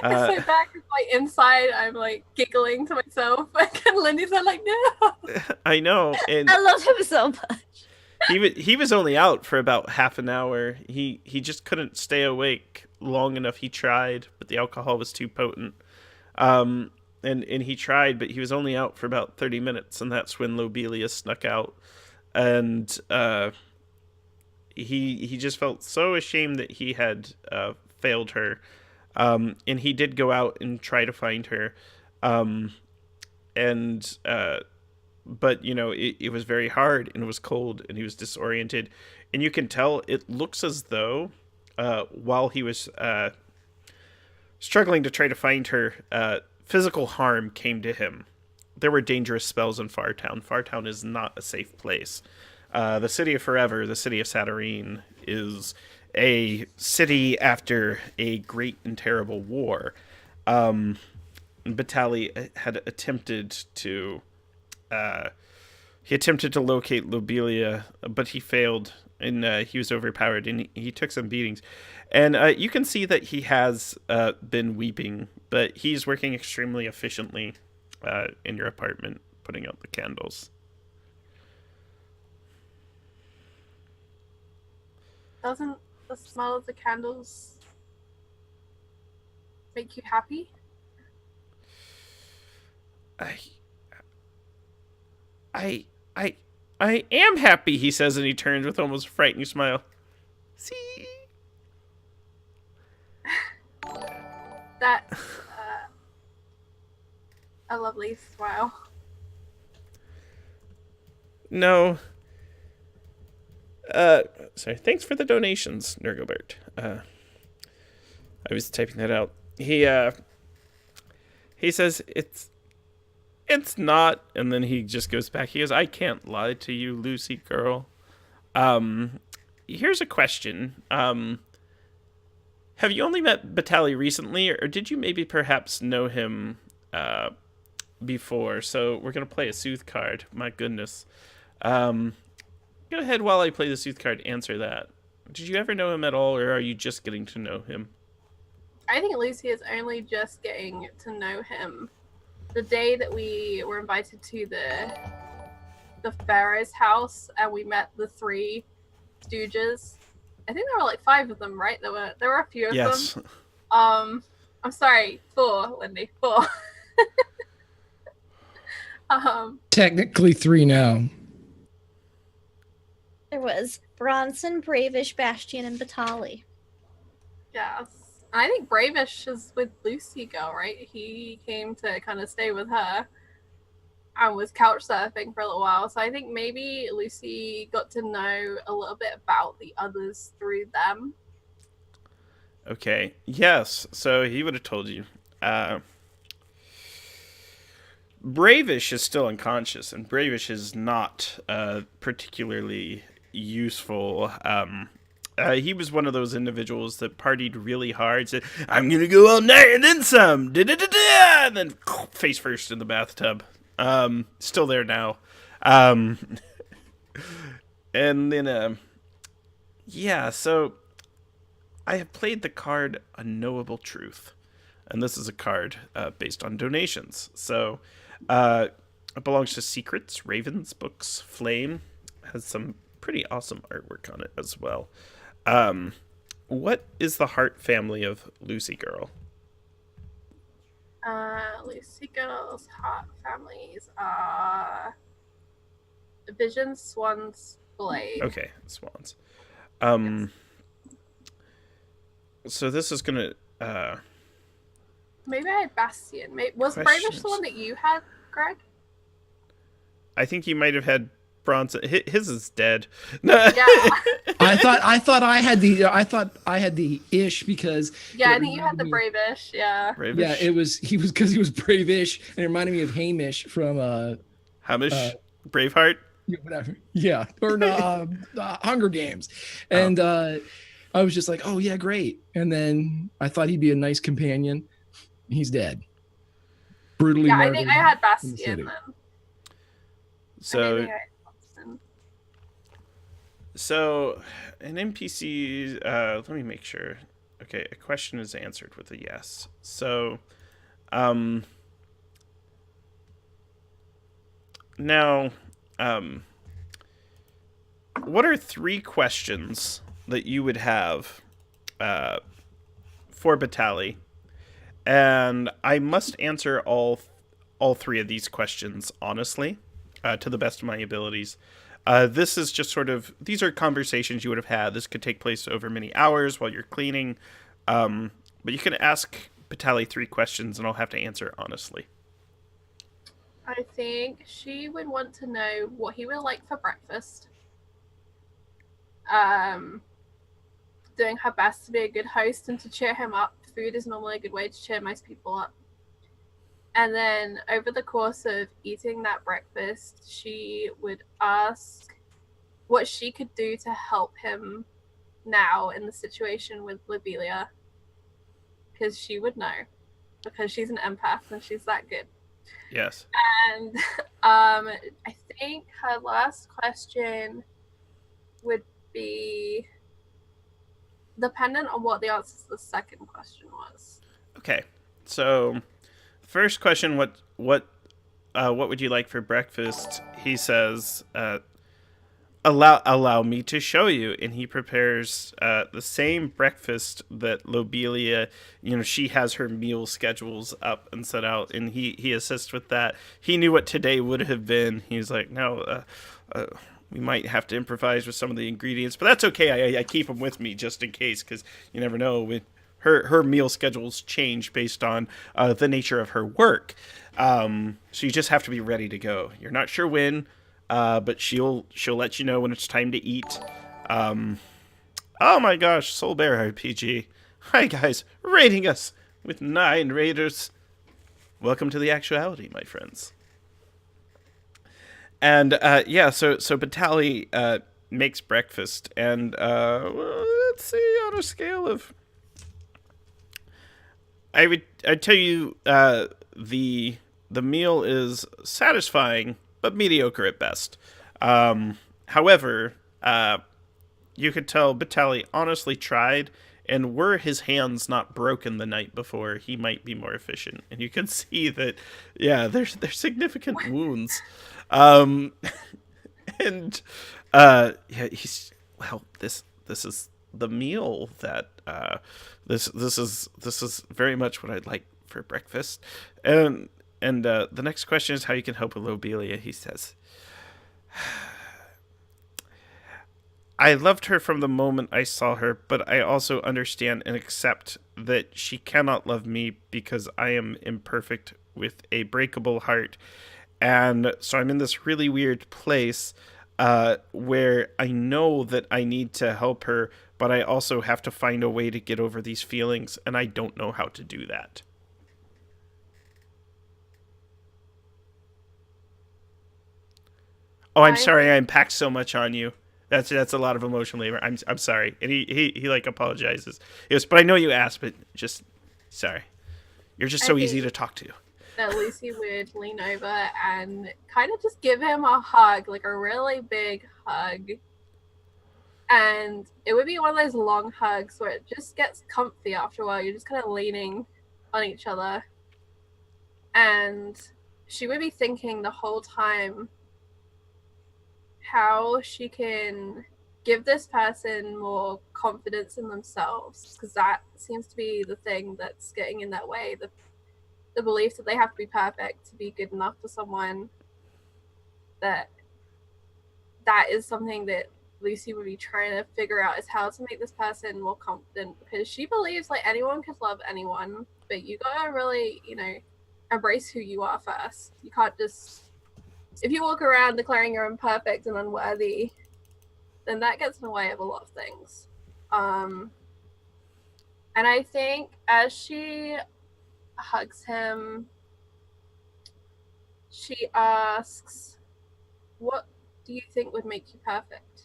I sit back, like inside, I'm like giggling to myself, and Lindy's like, "No." I know, and I love him so much. he was only out for about half an hour. He just couldn't stay awake long enough. He tried, but the alcohol was too potent. And he tried, but he was only out for about 30 minutes, and that's when Lobelia snuck out. And he just felt so ashamed that he had failed her. And he did go out and try to find her. But, it was very hard, and it was cold, and he was disoriented. And you can tell it looks as though while he was struggling to try to find her, physical harm came to him. There were dangerous spells in Fartown. Fartown is not a safe place. The City of Forever, the City of Satyrine, is a city after a great and terrible war. Batali had attempted to locate Lobelia, but he failed, and he was overpowered, and he took some beatings. And you can see that he has been weeping, but he's working extremely efficiently in your apartment, putting out the candles. Doesn't the smell of the candles make you happy? I am happy, he says, and he turns with almost a frightened smile. See? That's a lovely smile. No. Sorry. Thanks for the donations, Nergobert. I was typing that out. He says it's not, and then he just goes back. He goes, I can't lie to you, Lucy girl. Here's a question. Have you only met Batali recently, or did you maybe perhaps know him before? So we're gonna play a Sooth card. My goodness. Go ahead while I play the Sooth card. Answer that. Did you ever know him at all, or are you just getting to know him? I think Lucy is only just getting to know him. The day that we were invited to the Pharaoh's house and we met the three Stooges. I think there were like 5 of them, right? There were a few of Yes. them. I'm sorry, 4, Lindy, 4. Technically 3 now. There was Bronson, Bravish, Bastion, and Batali. Yes. I think Bravish is with Lucy Girl, right? He came to kind of stay with her and was couch surfing for a little while. So I think maybe Lucy got to know a little bit about the others through them. Okay. Yes. So he would have told you. Bravish is still unconscious, and Bravish is not particularly useful. He was one of those individuals that partied really hard, said, "I'm gonna go all night and then some," and then face first in the bathtub. Still there now. And then, yeah, so I have played the card Unknowable Truth. And this is a card based on donations. So it belongs to Secrets, Ravens, Books, Flame. Has some pretty awesome artwork on it as well. What is the heart family of Lucy Girl? Lucy Girl's heart families are Vision, Swans, Blade. Okay, Swans. Yes. So this is gonna. Maybe I had Bastion. Was Bravish the one that you had, Greg? I think you might have had Bronson. His is dead. No. Yeah. I thought I had the ish because I think you had the Bravish. Yeah. Bravish? Yeah, he was because he was Bravish, and it reminded me of Hamish from Hamish Braveheart. Whatever. Yeah, or Hunger Games, and I was just like, oh yeah, great. And then I thought he'd be a nice companion. He's dead. Brutally murdered. I think I had Bastion then. So an NPC, let me make sure. Okay, a question is answered with a yes. So, now, what are 3 questions that you would have for Batali? And I must answer all 3 of these questions honestly, to the best of my abilities. This is just sort of, these are conversations you would have had. This could take place over many hours while you're cleaning. But you can ask Batali 3 questions and I'll have to answer honestly. I think she would want to know what he would like for breakfast. Doing her best to be a good host and to cheer him up. Food is normally a good way to cheer most people up. And then over the course of eating that breakfast, she would ask what she could do to help him now in the situation with Lobelia. Because she would know. Because she's an empath and she's that good. Yes. And I think her last question would be dependent on what the answer to the second question was. Okay. So, first question, what would you like for breakfast? He says, allow me to show you, and he prepares the same breakfast that Lobelia, she has her meal schedules up and set out, and he assists with that. He knew what today would have been. He's like, no, we might have to improvise with some of the ingredients, but that's okay. I keep them with me just in case, because you never know. Her meal schedules change based on the nature of her work. So you just have to be ready to go. You're not sure when, but she'll let you know when it's time to eat. Oh my gosh, Soul Bear RPG. Hi guys, rating us with 9 raiders. Welcome to the actuality, my friends. And so Batali makes breakfast, and let's see, on a scale of, I'd tell you the meal is satisfying but mediocre at best. However, you could tell Batali honestly tried, And were his hands not broken the night before, he might be more efficient. And you can see that, yeah, there's significant wounds. Um, and yeah, he's well. This is the meal that this is very much what I'd like for breakfast. And the next question is how you can help with Lobelia. He says, I loved her from the moment I saw her, but I also understand and accept that she cannot love me because I am imperfect with a breakable heart. And so I'm in this really weird place where I know that I need to help her, but I also have to find a way to get over these feelings, and I don't know how to do that. Oh, I'm sorry I unpacked so much on you. That's a lot of emotional labor. I'm sorry. And he like apologizes. It was, but I know you asked, but just sorry. You're just so easy to talk to. That Lucy would lean over and kind of just give him a hug, like a really big hug. And it would be one of those long hugs where it just gets comfy after a while. You're just kind of leaning on each other. And she would be thinking the whole time how she can give this person more confidence in themselves, because that seems to be the thing that's getting in that way. The belief that they have to be perfect to be good enough for someone, that is something that Lucy would be trying to figure out, is how to make this person more confident, because she believes like anyone could love anyone, but you gotta really, embrace who you are first. You can't just, if you walk around declaring you're imperfect and unworthy, then that gets in the way of a lot of things. And I think as she hugs him, she asks, what do you think would make you perfect?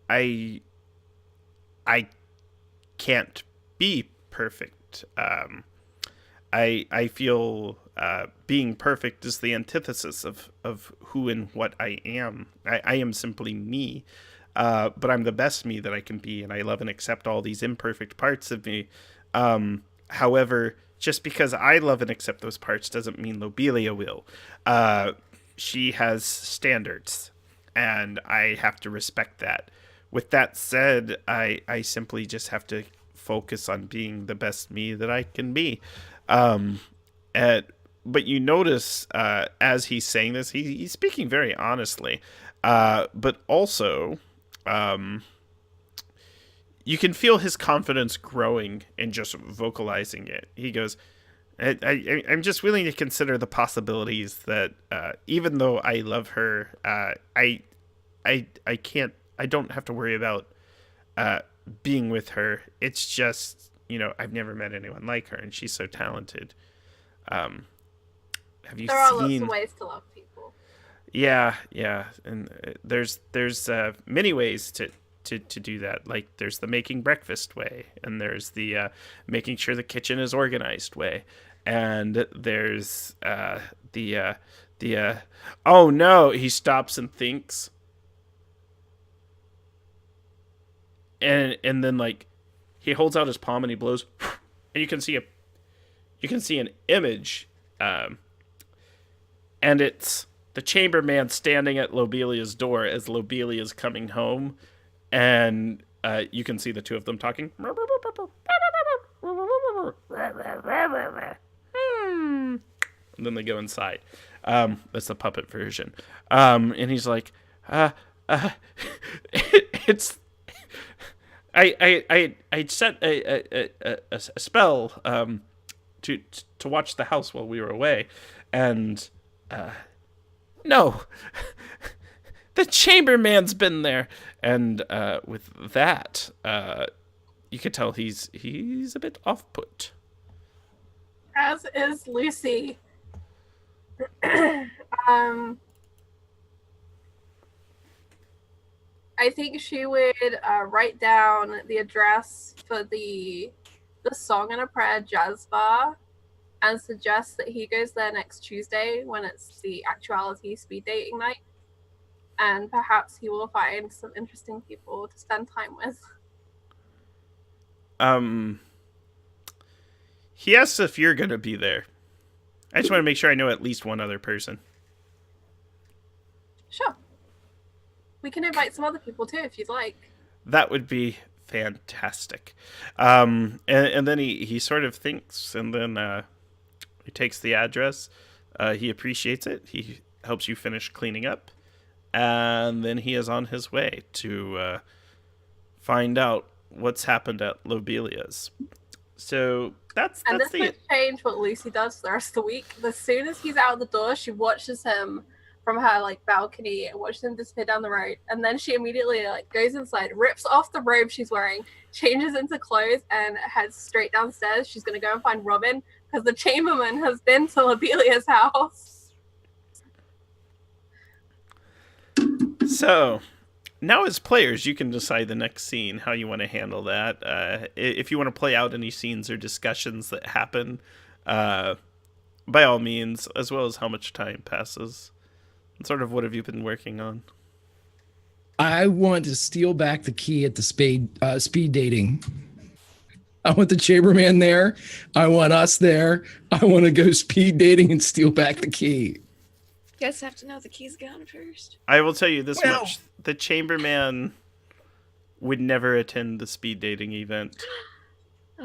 I I can't be perfect. I feel being perfect is the antithesis of who and what I am. I am simply me, but I'm the best me that I can be, and I love and accept all these imperfect parts of me. However, just because I love and accept those parts doesn't mean Lobelia will. She has standards, and I have to respect that. With that said, I simply just have to focus on being the best me that I can be. Um, but you notice as he's saying this, he's speaking very honestly, but also you can feel his confidence growing in just vocalizing it. He goes, I'm just willing to consider the possibilities that even though I love her, I can't, I don't have to worry about being with her. It's just, I've never met anyone like her, and she's so talented. Have you there are seen? Lots of ways to love people. Yeah, and there's many ways to do that. Like there's the making breakfast way, and there's the making sure the kitchen is organized way, and there's the oh no, he stops and thinks, and then like he holds out his palm and he blows, and you can see an image, and it's the chamberman standing at Lobelia's door as Lobelia's coming home, and you can see the two of them talking. And then they go inside. That's the puppet version. And he's like, it's. I set a spell to watch the house while we were away, and no, the chamberman's been there, and with that, you could tell he's a bit off put. As is Lucy. I think she would write down the address for the Song and a Prayer Jazz Bar and suggest that he goes there next Tuesday when it's the actuality speed dating night. and perhaps he will find some interesting people to spend time with. He asks if you're gonna be there. I just want to make sure I know at least one other person. Sure. We can invite some other people too if you'd like. That would be fantastic. And then he sort of thinks, and then he takes the address. He appreciates it. He helps you finish cleaning up, and then he is on his way to find out what's happened at Lobelia's. So that's this the would change what Lucy does the rest of the week. As soon as he's out the door, she watches him from her like balcony and watches him disappear down the road, and then she immediately like goes inside, rips off the robe she's wearing, changes into clothes, and heads straight downstairs. She's gonna go and find Robin because the Chamberlain has been to Lobelia's house. So now as players, you can decide the next scene, how you want to handle that. If you want to play out any scenes or discussions that happen, by all means, as well as how much time passes. And sort of what have you been working on? I want to steal back the key at the speed dating. I want the Chamberman there. I want us there. I want to go speed dating and steal back the key. You guys have to know the key's gone first. I will tell you this much. The Chamberman would never attend the speed dating event.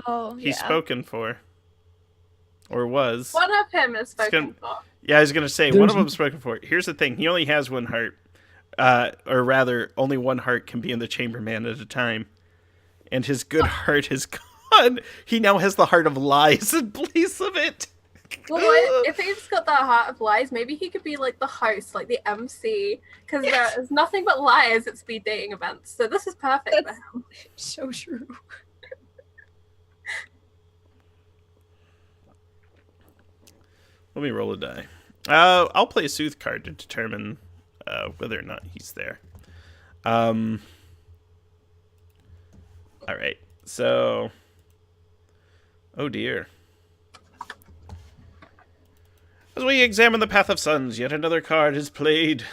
Oh, He's spoken for. Or was. One of him is spoken for. Yeah, I was going to say, one of them spoken for. Here's the thing. He only has one heart. Or rather, only one heart can be in the Chamberman at a time. And his good heart is gone. He now has the heart of lies in place of it. Well, what, if he's got that heart of lies, maybe he could be like the host, like the MC, because there's nothing but liars at speed dating events. So this is perfect for him. So true. Let me roll a die. I'll play a Soothe card to determine whether or not he's there. All right. So, oh dear. As we examine the Path of Suns, yet another card is played.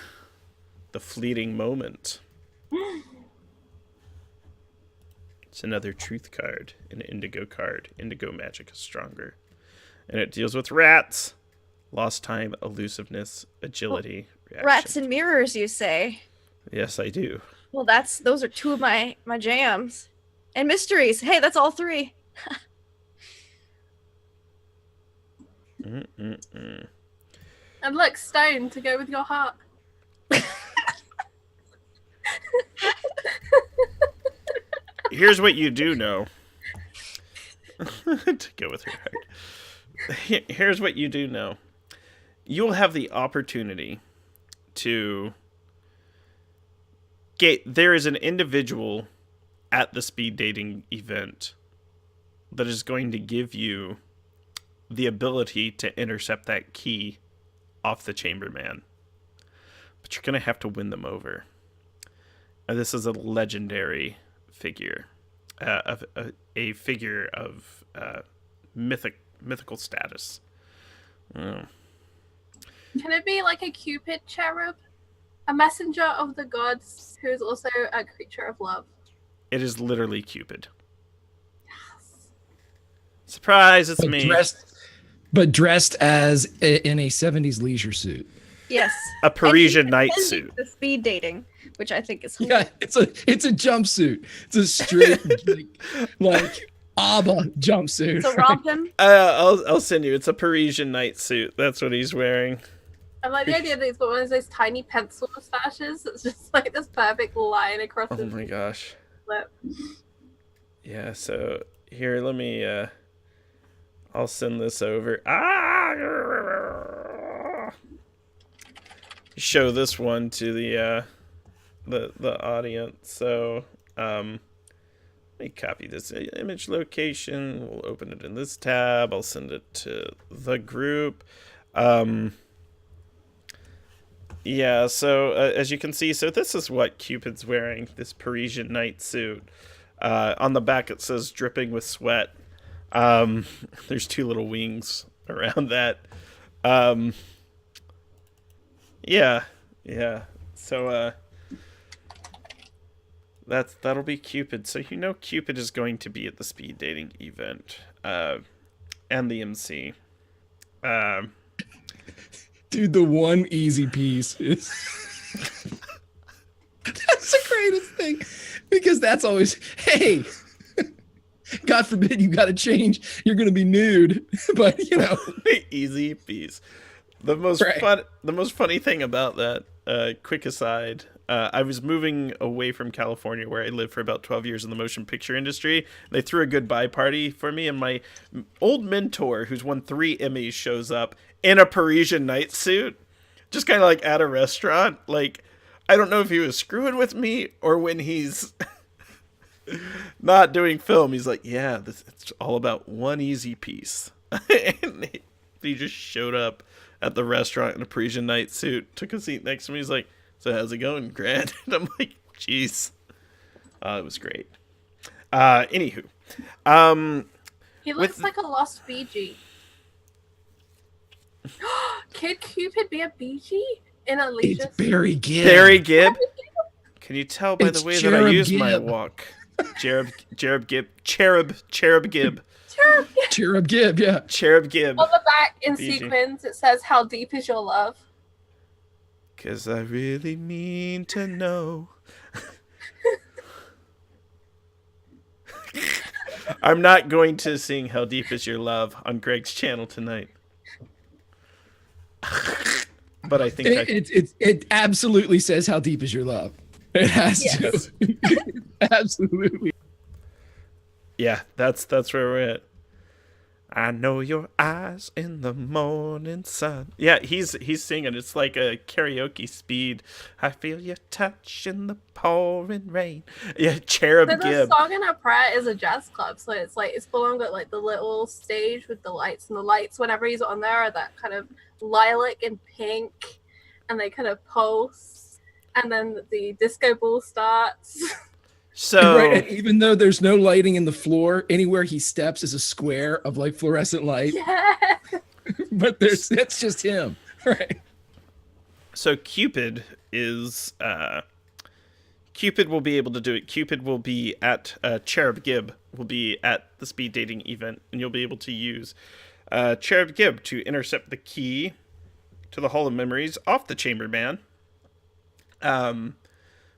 The Fleeting Moment. It's another Truth card, an Indigo card. Indigo magic is stronger. And it deals with rats. Lost time, elusiveness, agility, reaction. Rats and mirrors, you say? Yes, I do. Well, those are two of my jams. And mysteries. Hey, that's all three. Mm-mm-mm. And look, stone to go with your heart. Here's what you do know. To go with your heart. Here's what you do know. You'll have the opportunity to there is an individual at the speed dating event that is going to give you the ability to intercept that key off the Chamberman. But you're going to have to win them over. And this is a legendary figure. A figure of mythical status. Oh. Can it be like a Cupid cherub? A messenger of the gods who is also a creature of love. It is literally Cupid. Yes. Surprise, it's me. Dressed as in a 70s leisure suit. Yes. A Parisian night suit. The speed dating, which I think is hilarious. Yeah, it's a jumpsuit. It's a straight like ABBA jumpsuit. So romping. I'll send you. It's a Parisian night suit. That's what he's wearing. I like the idea that he's got one of those tiny pencil mustaches. It's just like this perfect line across his Oh my gosh. lip. Yeah, so here, let me I'll send this over. Show this one to the audience. So let me copy this image location. We'll open it in this tab. I'll send it to the group. Yeah, so as you can see, so this is what Cupid's wearing, this Parisian night suit. On the back it says dripping with sweat. There's two little wings around that. Yeah. So that'll be Cupid. So Cupid is going to be at the speed dating event, and the MC. Dude, the one easy piece is that's the greatest thing, because that's always, hey, God forbid you got to change, you're going to be nude, but Easy piece. The most funny thing about that, quick aside, I was moving away from California, where I lived for about 12 years in the motion picture industry. They threw a goodbye party for me, and my old mentor, who's won 3 Emmys, shows up in a Parisian night suit, just kind of like at a restaurant. Like, I don't know if he was screwing with me, or when he's not doing film, he's like, yeah, it's all about one easy piece. And he just showed up at the restaurant in a Parisian night suit, took a seat next to me. He's like, so how's it going, Grant? And I'm like, jeez. It was great. Anywho. He looks like a lost BG. Could Cupid be a BG in Alicia's? It's Barry Gibb. Barry Gibb? Can you tell by the way that I use Gibb. my walk? Cherub Gibb. Cherub Gibb, yeah. Cherub Gibb. On the back in BG. sequins, it says, "How deep is your love?" 'Cause I really mean to know. I'm not going to sing How Deep Is Your Love on Greg's channel tonight. But I think it absolutely says, how deep is your love? It has to. Absolutely. Yeah, that's where we're at. I know your eyes in the morning sun. Yeah, he's singing. It's like a karaoke speed. I feel your touch in the pouring rain. Yeah, Cherub So Gibb. the Song in a Prayer is a jazz club, so it's belonged at like the little stage with the lights, and the lights whenever he's on there are that kind of lilac and pink, and they kind of pulse, and then the disco ball starts. So right, and even though there's no lighting in the floor, anywhere he steps is a square of like fluorescent light. Yeah. But that's just him. Right. So Cupid will be able to do it. Cupid will be at Cherub Gibb will be at the speed dating event, and you'll be able to use Cherub Gibb to intercept the key to the Hall of Memories off the Chamberman.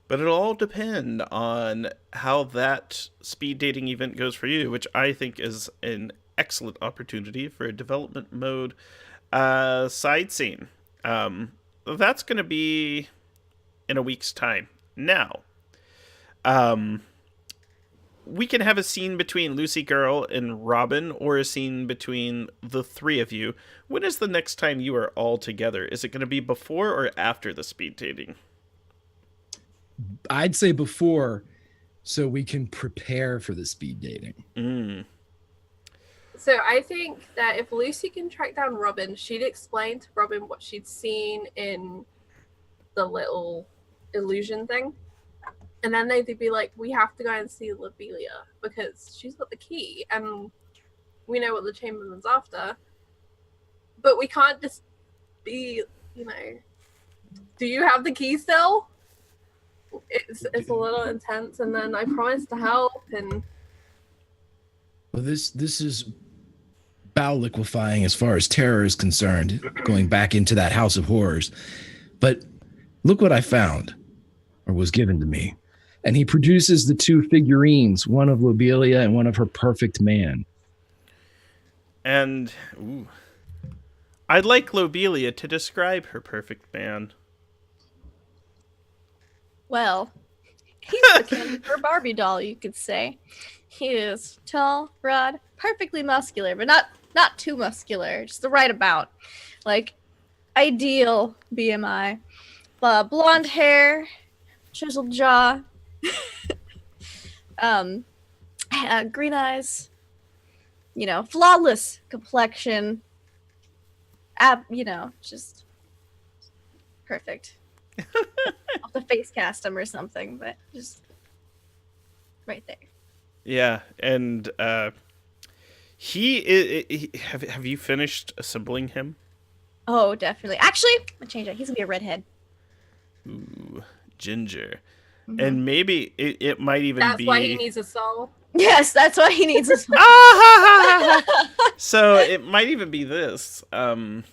But it'll all depend on how that speed dating event goes for you, which I think is an excellent opportunity for a development mode side scene. That's going to be in a week's time. Now, we can have a scene between Lucy Girl and Robin, or a scene between the 3 of you. When is the next time you are all together? Is it going to be before or after the speed dating? I'd say before, so we can prepare for the speed dating. So I think that if Lucy can track down Robin, she'd explain to Robin what she'd seen in the little illusion thing. And then they'd be like, we have to go and see Lobelia because she's got the key and we know what the Chamberlain's after. But we can't just be, do you have the key still? It's a little intense, and then I promised to help, and Well, this is bowel liquefying as far as terror is concerned, going back into that house of horrors. But look what I found, or was given to me. And he produces the 2 figurines, one of Lobelia and one of her perfect man. And I'd like Lobelia to describe her perfect man. Well, he's the Ken for Barbie doll, you could say. He is tall, broad, perfectly muscular, but not too muscular, just the right amount. Like, ideal BMI. Blonde hair, chiseled jaw, green eyes, flawless complexion. Just perfect. I'll have to face cast him or something, but just right there. Yeah, and have you finished assembling him? Oh, definitely. Actually, I'm gonna change it. He's gonna be a redhead. Ooh. ginger. Mhm. And maybe it might even That's be... why he needs a soul. Yes, that's why he needs a soul. So it might even be this. What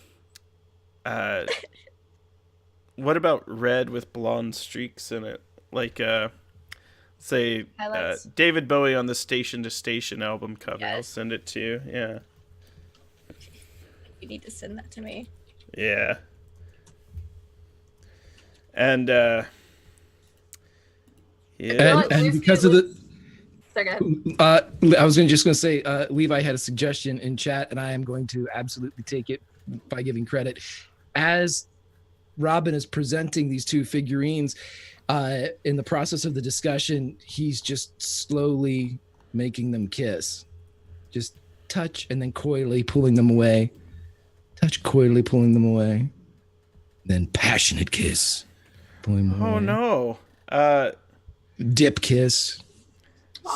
about red with blonde streaks in it? Like, say, Highlights. David Bowie on the Station to Station album cover. I'll Yes. send it to you. Yeah. You need to send that to me. Yeah. And, yeah. And because of the, So good. I was just going to say, Levi had a suggestion in chat, and I am going to absolutely take it by giving credit. As Robin is presenting these two figurines, in the process of the discussion, he's just slowly making them kiss. Just touch and then coyly pulling them away. Touch, coyly pulling them away. Then passionate kiss. Pulling them away. Oh, no. Dip kiss.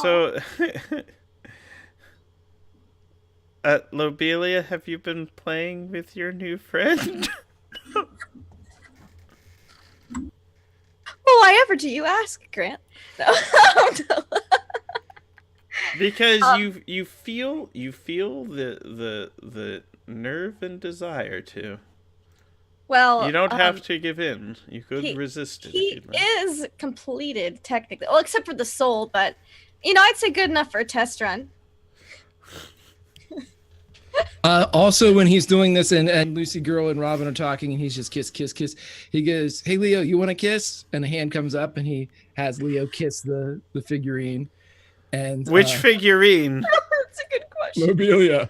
So, Lobelia, have you been playing with your new friend? Why ever do you ask, Grant? No. Because you feel the nerve and desire to. Well, You don't have to give in. You could resist it. He if you'd like. is completed technically, well, except for the soul, but I'd say good enough for a test run. Also, when he's doing this and Lucy Girl and Robin are talking and he's just kiss, kiss, kiss, he goes, "Hey, Leo, you want to kiss?" And a hand comes up and he has Leo kiss the figurine. And Which figurine? That's a good question. Lobelia.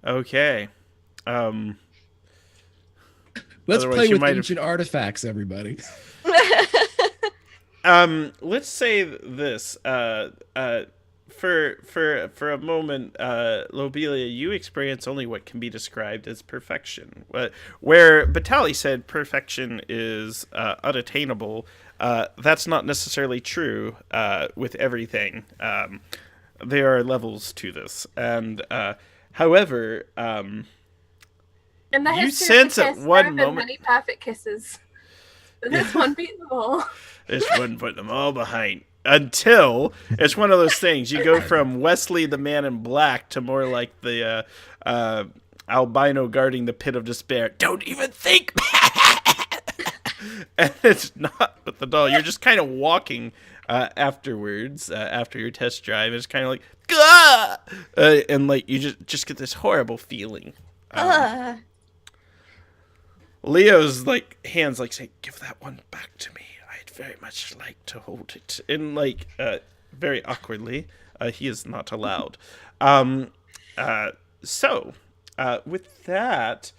Okay. Let's Otherwise play you with might have- ancient artifacts, everybody. Let's say this. For a moment, Lobelia, you experience only what can be described as perfection. Where Batali said perfection is unattainable, that's not necessarily true with everything. There are levels to this, and however, In the You history sense of the at kiss, one there have been moment- many perfect kisses. But this one beat them all. this one put them all behind. Until it's one of those things. You go from Wesley the Man in Black to more like the albino guarding the pit of despair. Don't even think. And it's not with the doll. You're just kind of walking afterwards, after your test drive. It's kind of like, Gah! And like you just get this horrible feeling. Leo's like hands like say, "Give that one back to me. I'd very much like to hold it." And like very awkwardly, he is not allowed. So with that,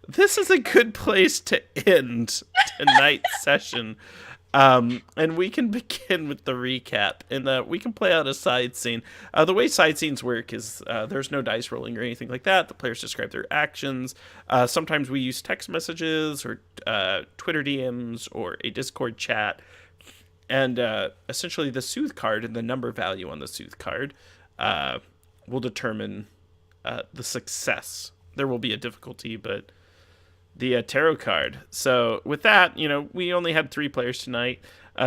this is a good place to end tonight's session. And we can begin with the recap, and we can play out a side scene. The way side scenes work is there's no dice rolling or anything like that. The players describe their actions. Sometimes we use text messages or Twitter DMs or a Discord chat. And essentially the Soothe card and the number value on the Soothe card will determine the success. There will be a difficulty, but the tarot card. So with that, we only had 3 players tonight.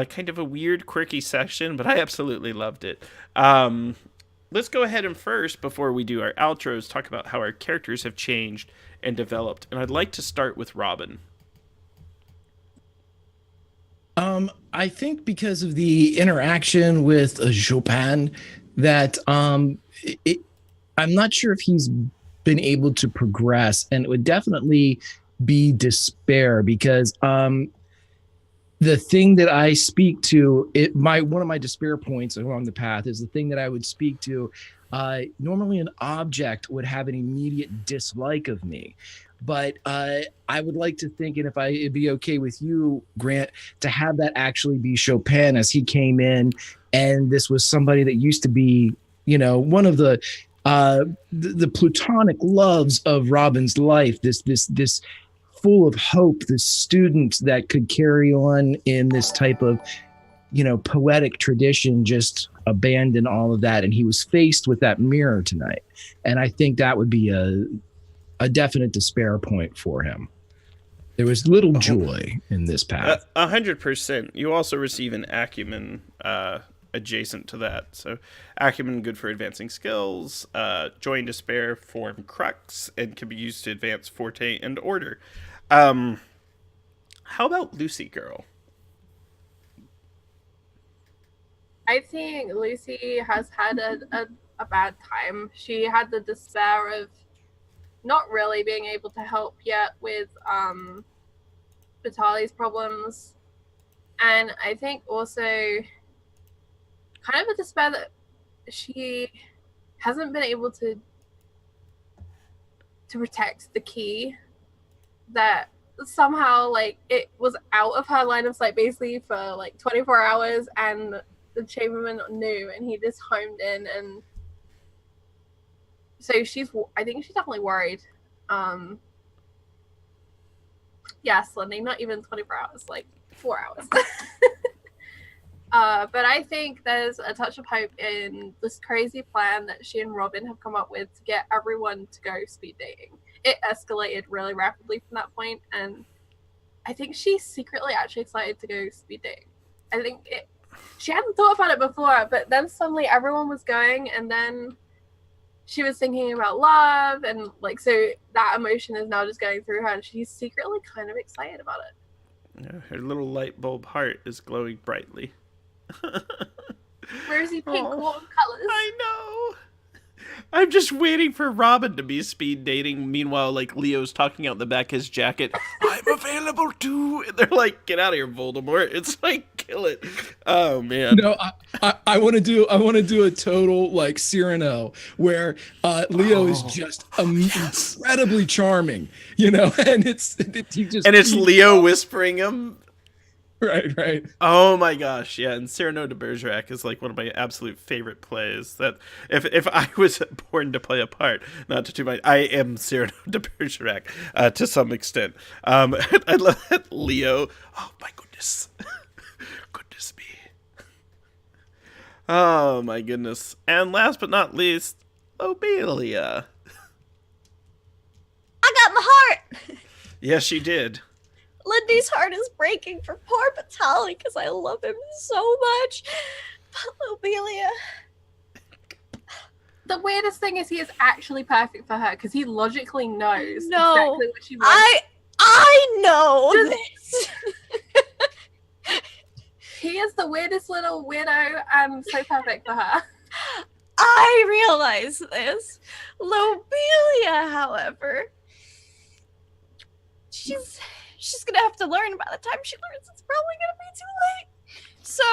Kind of a weird, quirky session, but I absolutely loved it. Let's go ahead and first, before we do our outros, talk about how our characters have changed and developed. And I'd like to start with Robin. I think because of the interaction with Chopin that I'm not sure if he's been able to progress, and it would definitely be despair because the thing that I speak to, one of my despair points along the path is the thing that I would speak to. Normally an object would have an immediate dislike of me, but I would like to think, and if it'd be okay with you, Grant, to have that actually be Chopin as he came in, and this was somebody that used to be, one of the platonic loves of Robin's life, this full of hope, this student that could carry on in this type of, poetic tradition, just abandon all of that. And he was faced with that mirror tonight. And I think that would be a definite despair point for him. There was little joy in this path. 100%. You also receive an acumen adjacent to that. So, acumen good for advancing skills. Joy and despair form crux and can be used to advance forte and order. How about Lucy Girl? I think Lucy has had a bad time. She had the despair of not really being able to help yet with Vitali's problems. And I think also kind of a despair that she hasn't been able to protect the key, that somehow like it was out of her line of sight basically for like 24 hours, and the chamberlain knew and he just homed in, and so I think she's definitely worried. Yes, Lindy, not even 24 hours, like 4 hours. But I think there's a touch of hope in this crazy plan that she and Robin have come up with to get everyone to go speed dating. It escalated really rapidly from that point, and I think she's secretly actually excited to go speed dating. I think she hadn't thought about it before, but then suddenly everyone was going, and then she was thinking about love, and like, so that emotion is now just going through her, and she's secretly kind of excited about it. Yeah, her little light bulb heart is glowing brightly. Rosy pink warm colors. I know. I'm just waiting for Robin to be speed dating. Meanwhile, like, Leo's talking out the back of his jacket. I'm available too. And they're like, get out of here, Voldemort. It's like, kill it. Oh man. No, I want to do a total like Cyrano where Leo is just incredibly charming, you know, and it's Leo whispering him. Right. Oh my gosh, yeah, and Cyrano de Bergerac is like one of my absolute favorite plays. That if I was born to play a part, not to do my, I am Cyrano de Bergerac to some extent. I love that Leo. Oh my goodness, goodness me. Oh my goodness, and last but not least, Lobelia. I got my heart. Yes, she did. Lindy's heart is breaking for poor Vitali because I love him so much. But Lobelia. The weirdest thing is he is actually perfect for her because he logically knows No, exactly what she wants. I know this. He is the weirdest little weirdo and so perfect for her. I realize this. Lobelia, however, she's gonna have to learn. By the time she learns, it's probably gonna be too late. So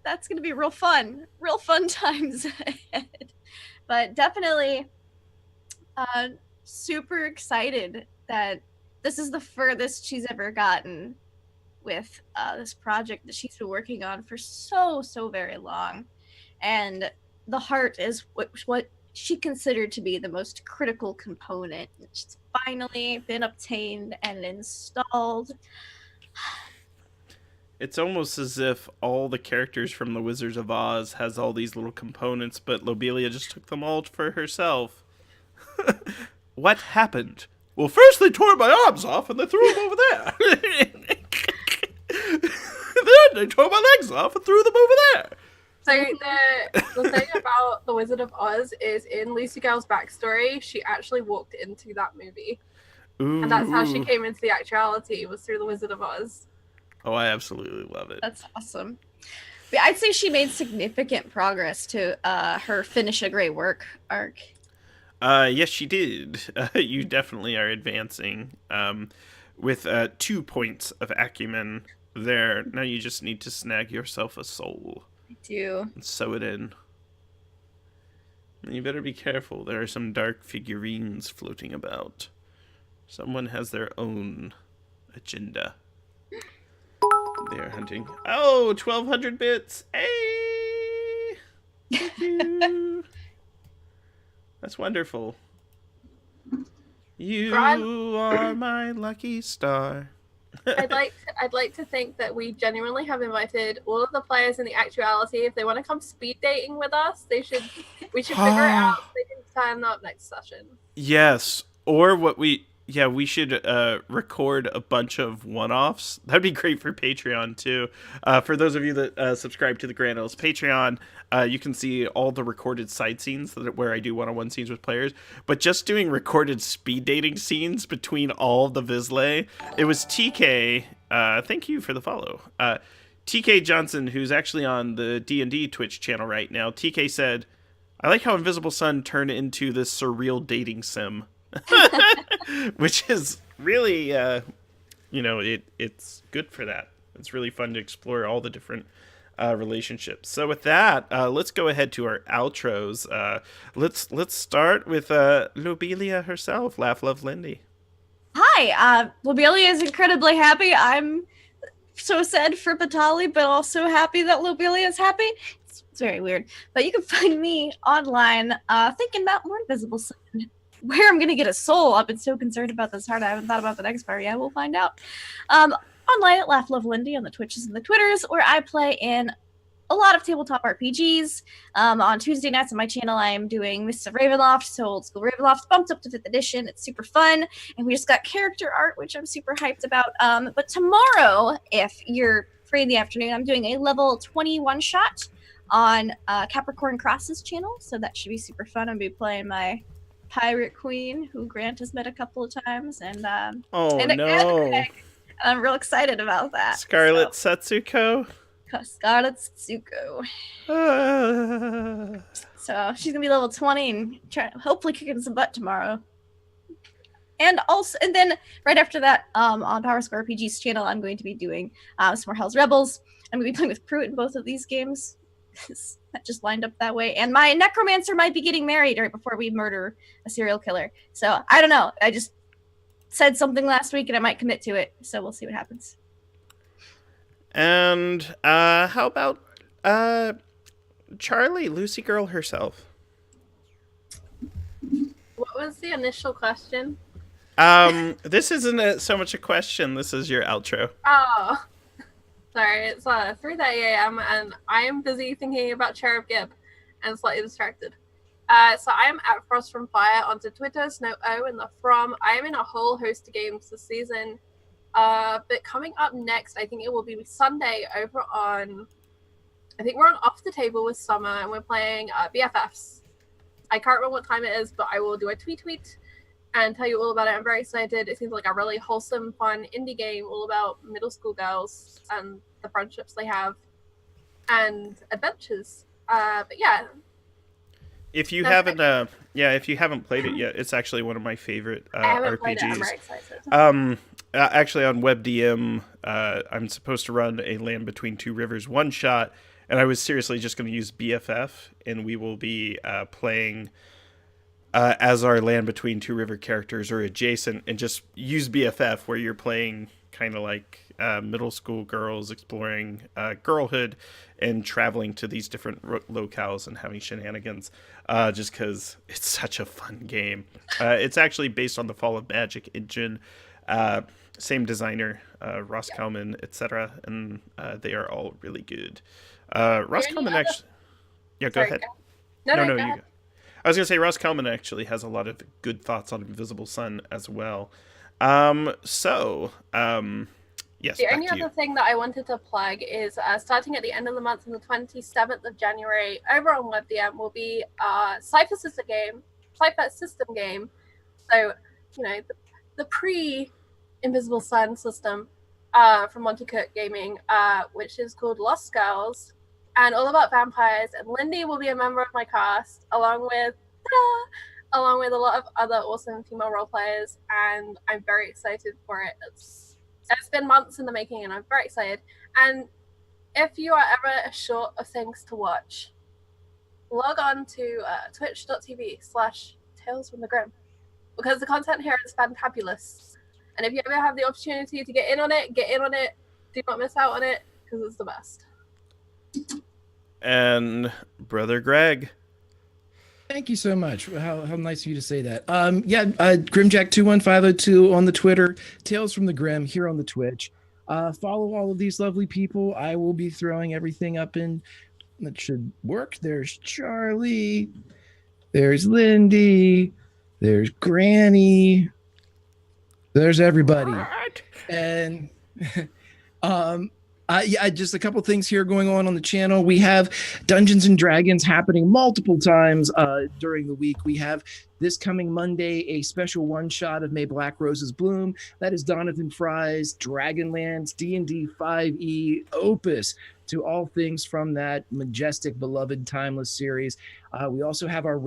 that's gonna be real fun times ahead. But definitely super excited that this is the furthest she's ever gotten with this project that she's been working on for so very long. And the heart is what she considered to be the most critical component. It's finally been obtained and installed. It's almost as if all the characters from the Wizards of Oz has all these little components, but Lobelia just took them all for herself. What happened? Well, first they tore my arms off and they threw them over there. Then they tore my legs off and threw them over there. So the thing about the Wizard of Oz is in Lucy Gale's backstory, she actually walked into that movie. Ooh. And that's how she came into the actuality, was through the Wizard of Oz. Oh, I absolutely love it. That's awesome. But I'd say she made significant progress to her Finish a Great Work arc. Yes, she did. You definitely are advancing with 2 points of acumen there. Now you just need to snag yourself a soul. I do. And sew it in. And you better be careful. There are some dark figurines floating about. Someone has their own agenda. They're hunting. Oh, 1,200 bits. Hey! Thank you. That's wonderful. You are my lucky star. I'd like to think that we genuinely have invited all of the players in the actuality. If they want to come speed dating with us, we should figure it out so they can sign up next session. Yes. Or what we yeah, we should record a bunch of one-offs. That'd be great for Patreon too. For those of you that subscribe to the Grand L's Patreon, you can see all the recorded side scenes where I do one-on-one scenes with players. But just doing recorded speed dating scenes between all the Vizsla, it was TK. Thank you for the follow. TK Johnson, who's actually on the D&D Twitch channel right now. TK said, "I like how Invisible Sun turned into this surreal dating sim." Which is really, it's good for that. It's really fun to explore all the different relationships. So with that, let's go ahead to our outros. Let's start with Lobelia herself. Laugh, love, Lindy. Hi, Lobelia is incredibly happy. I'm so sad for Batali, but also happy that Lobelia is happy. It's very weird. But you can find me online thinking about more Invisible Sun. Where I'm going to get a soul. I've been so concerned about this heart. I haven't thought about the next part yet. We'll find out. Online at Laugh Love Lindy on the Twitches and the Twitters, where I play in a lot of tabletop RPGs. On Tuesday nights on my channel, I am doing Mists of Ravenloft, so Old School Ravenloft, bumped up to 5th edition. It's super fun, and we just got character art, which I'm super hyped about. But tomorrow, if you're free in the afternoon, I'm doing a level 21 shot on Capricorn Cross's channel, so that should be super fun. I'll be playing my pirate queen, who Grant has met a couple of times, and I'm real excited about that. Scarlet Setsuko. Scarlet Setsuko. So she's gonna be level 20 and hopefully kicking some butt tomorrow. And then right after that, on Power Square RPG's channel, I'm going to be doing some more Hell's Rebels. I'm gonna be playing with Pruitt in both of these games. That just lined up that way. And my necromancer might be getting married right before we murder a serial killer. So I don't know. I just said something last week and I might commit to it. So we'll see what happens. And how about Charlie, Lucy Girl herself? What was the initial question? This isn't so much a question. This is your outro. Oh. Sorry, it's 3:30 a.m. and I am busy thinking about Cherub Gib and slightly distracted. So I am at Frost from Fire onto Twitter, Snow O in the From. I am in a whole host of games this season. But coming up next, I think it will be Sunday over on... I think we're on Off the Table with Summer and we're playing BFFs. I can't remember what time it is, but I will do a tweet and tell you all about it. I'm very excited. It seems like a really wholesome, fun indie game all about middle school girls and the friendships they have and adventures. But yeah. If you haven't played it yet, it's actually one of my favorite RPGs. I haven't played it. I'm very excited. Actually, on WebDM, I'm supposed to run a Land Between Two Rivers one shot, and I was seriously just going to use BFF, and we will be playing as our Land Between Two River characters or adjacent, and just use BFF, where you're playing kind of like middle school girls exploring girlhood and traveling to these different locales and having shenanigans, just because it's such a fun game. It's actually based on the Fall of Magic engine, same designer, Ross Kalman, etc., and they are all really good. Ross Kalman actually... Yeah, go ahead. No, you go. I was going to say, Ross Kalman actually has a lot of good thoughts on Invisible Sun as well. Yes, the only other thing that I wanted to plug is starting at the end of the month on the 27th of January, over on WebDM will be a Cypher System game. So, the pre-Invisible Sun system from Monty Cook Gaming, which is called Lost Girls, and all about vampires. And Lindy will be a member of my cast, along with a lot of other awesome female role players, and I'm very excited for it. It's been months in the making, and I'm very excited. And if you are ever short of things to watch, log on to twitch.tv/Tales from the Grim, because the content here is fantabulous. And if you ever have the opportunity to get in on it. Do not miss out on it, because it's the best. And Brother Greg. Thank you so much. How nice of you to say that. Grimjack21502 on the Twitter, Tales from the Grim here on the Twitch. Follow all of these lovely people. I will be throwing everything up in... That should work. There's Charlie. There's Lindy. There's Granny. There's everybody. What? And yeah, just a couple things here going on the channel. We have Dungeons and Dragons happening multiple times during the week. We have this coming Monday a special one shot of May Black Roses Bloom. That is Donathan Fry's Dragonlance D&D 5e opus to all things from that majestic, beloved, timeless series. We also have our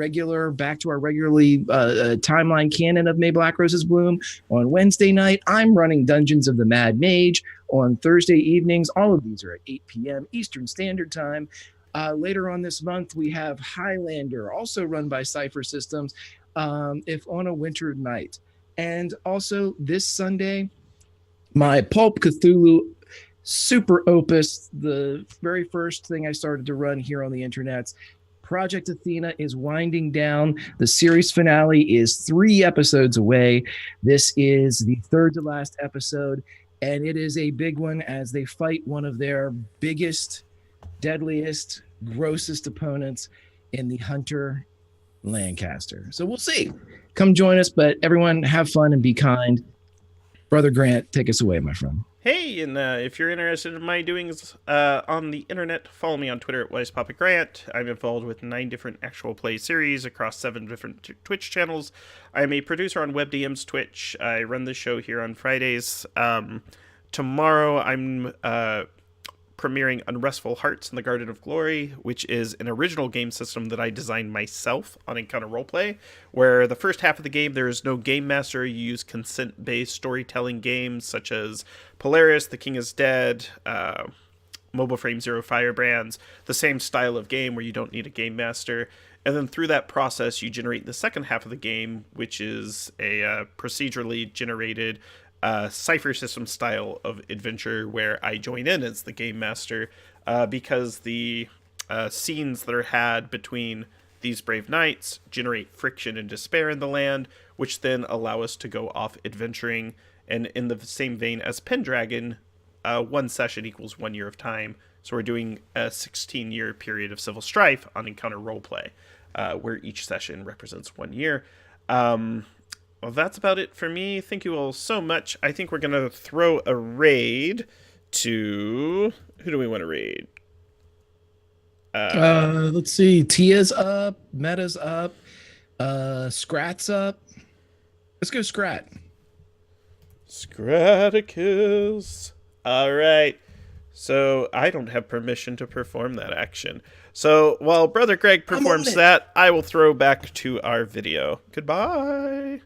back to our regularly timeline canon of May Black Roses Bloom on Wednesday night. I'm running Dungeons of the Mad Mage on Thursday evenings. All of these are at 8 p.m. Eastern Standard Time. Later on this month, we have Highlander, also run by Cypher Systems, if on a winter night. And also this Sunday, my Pulp Cthulhu super opus, the very first thing I started to run here on the internets. Project Athena is winding down. The series finale is 3 episodes away. This is the third to last episode, and it is a big one as they fight one of their biggest, deadliest, grossest opponents in the Hunter Lancaster. So we'll see. Come join us, but everyone have fun and be kind. Brother Grant, take us away, my friend. Hey, and if you're interested in my doings on the internet, follow me on Twitter at WisePapaGrant. I'm involved with 9 different actual play series across 7 different Twitch channels. I'm a producer on WebDM's Twitch. I run the show here on Fridays. Tomorrow, I'm premiering Unrestful Hearts in the Garden of Glory, which is an original game system that I designed myself on Encounter Roleplay, where the first half of the game there is no game master. You use consent-based storytelling games such as Polaris, The King is Dead, Mobile Frame Zero Firebrands, the same style of game where you don't need a game master. And then through that process, you generate the second half of the game, which is a procedurally generated Cypher System style of adventure where I join in as the game master because the scenes that are had between these brave knights generate friction and despair in the land, which then allow us to go off adventuring. And in the same vein as Pendragon, 1 session equals 1 year of time. So we're doing a 16-year period of civil strife on Encounter Roleplay, where each session represents 1 year. Well, that's about it for me. Thank you all so much. I think we're going to throw a raid to... Who do we want to raid? Let's see. Tia's up. Meta's up. Scrat's up. Let's go Scrat. Scraticus. All right. So I don't have permission to perform that action. So while Brother Greg performs that, I will throw back to our video. Goodbye.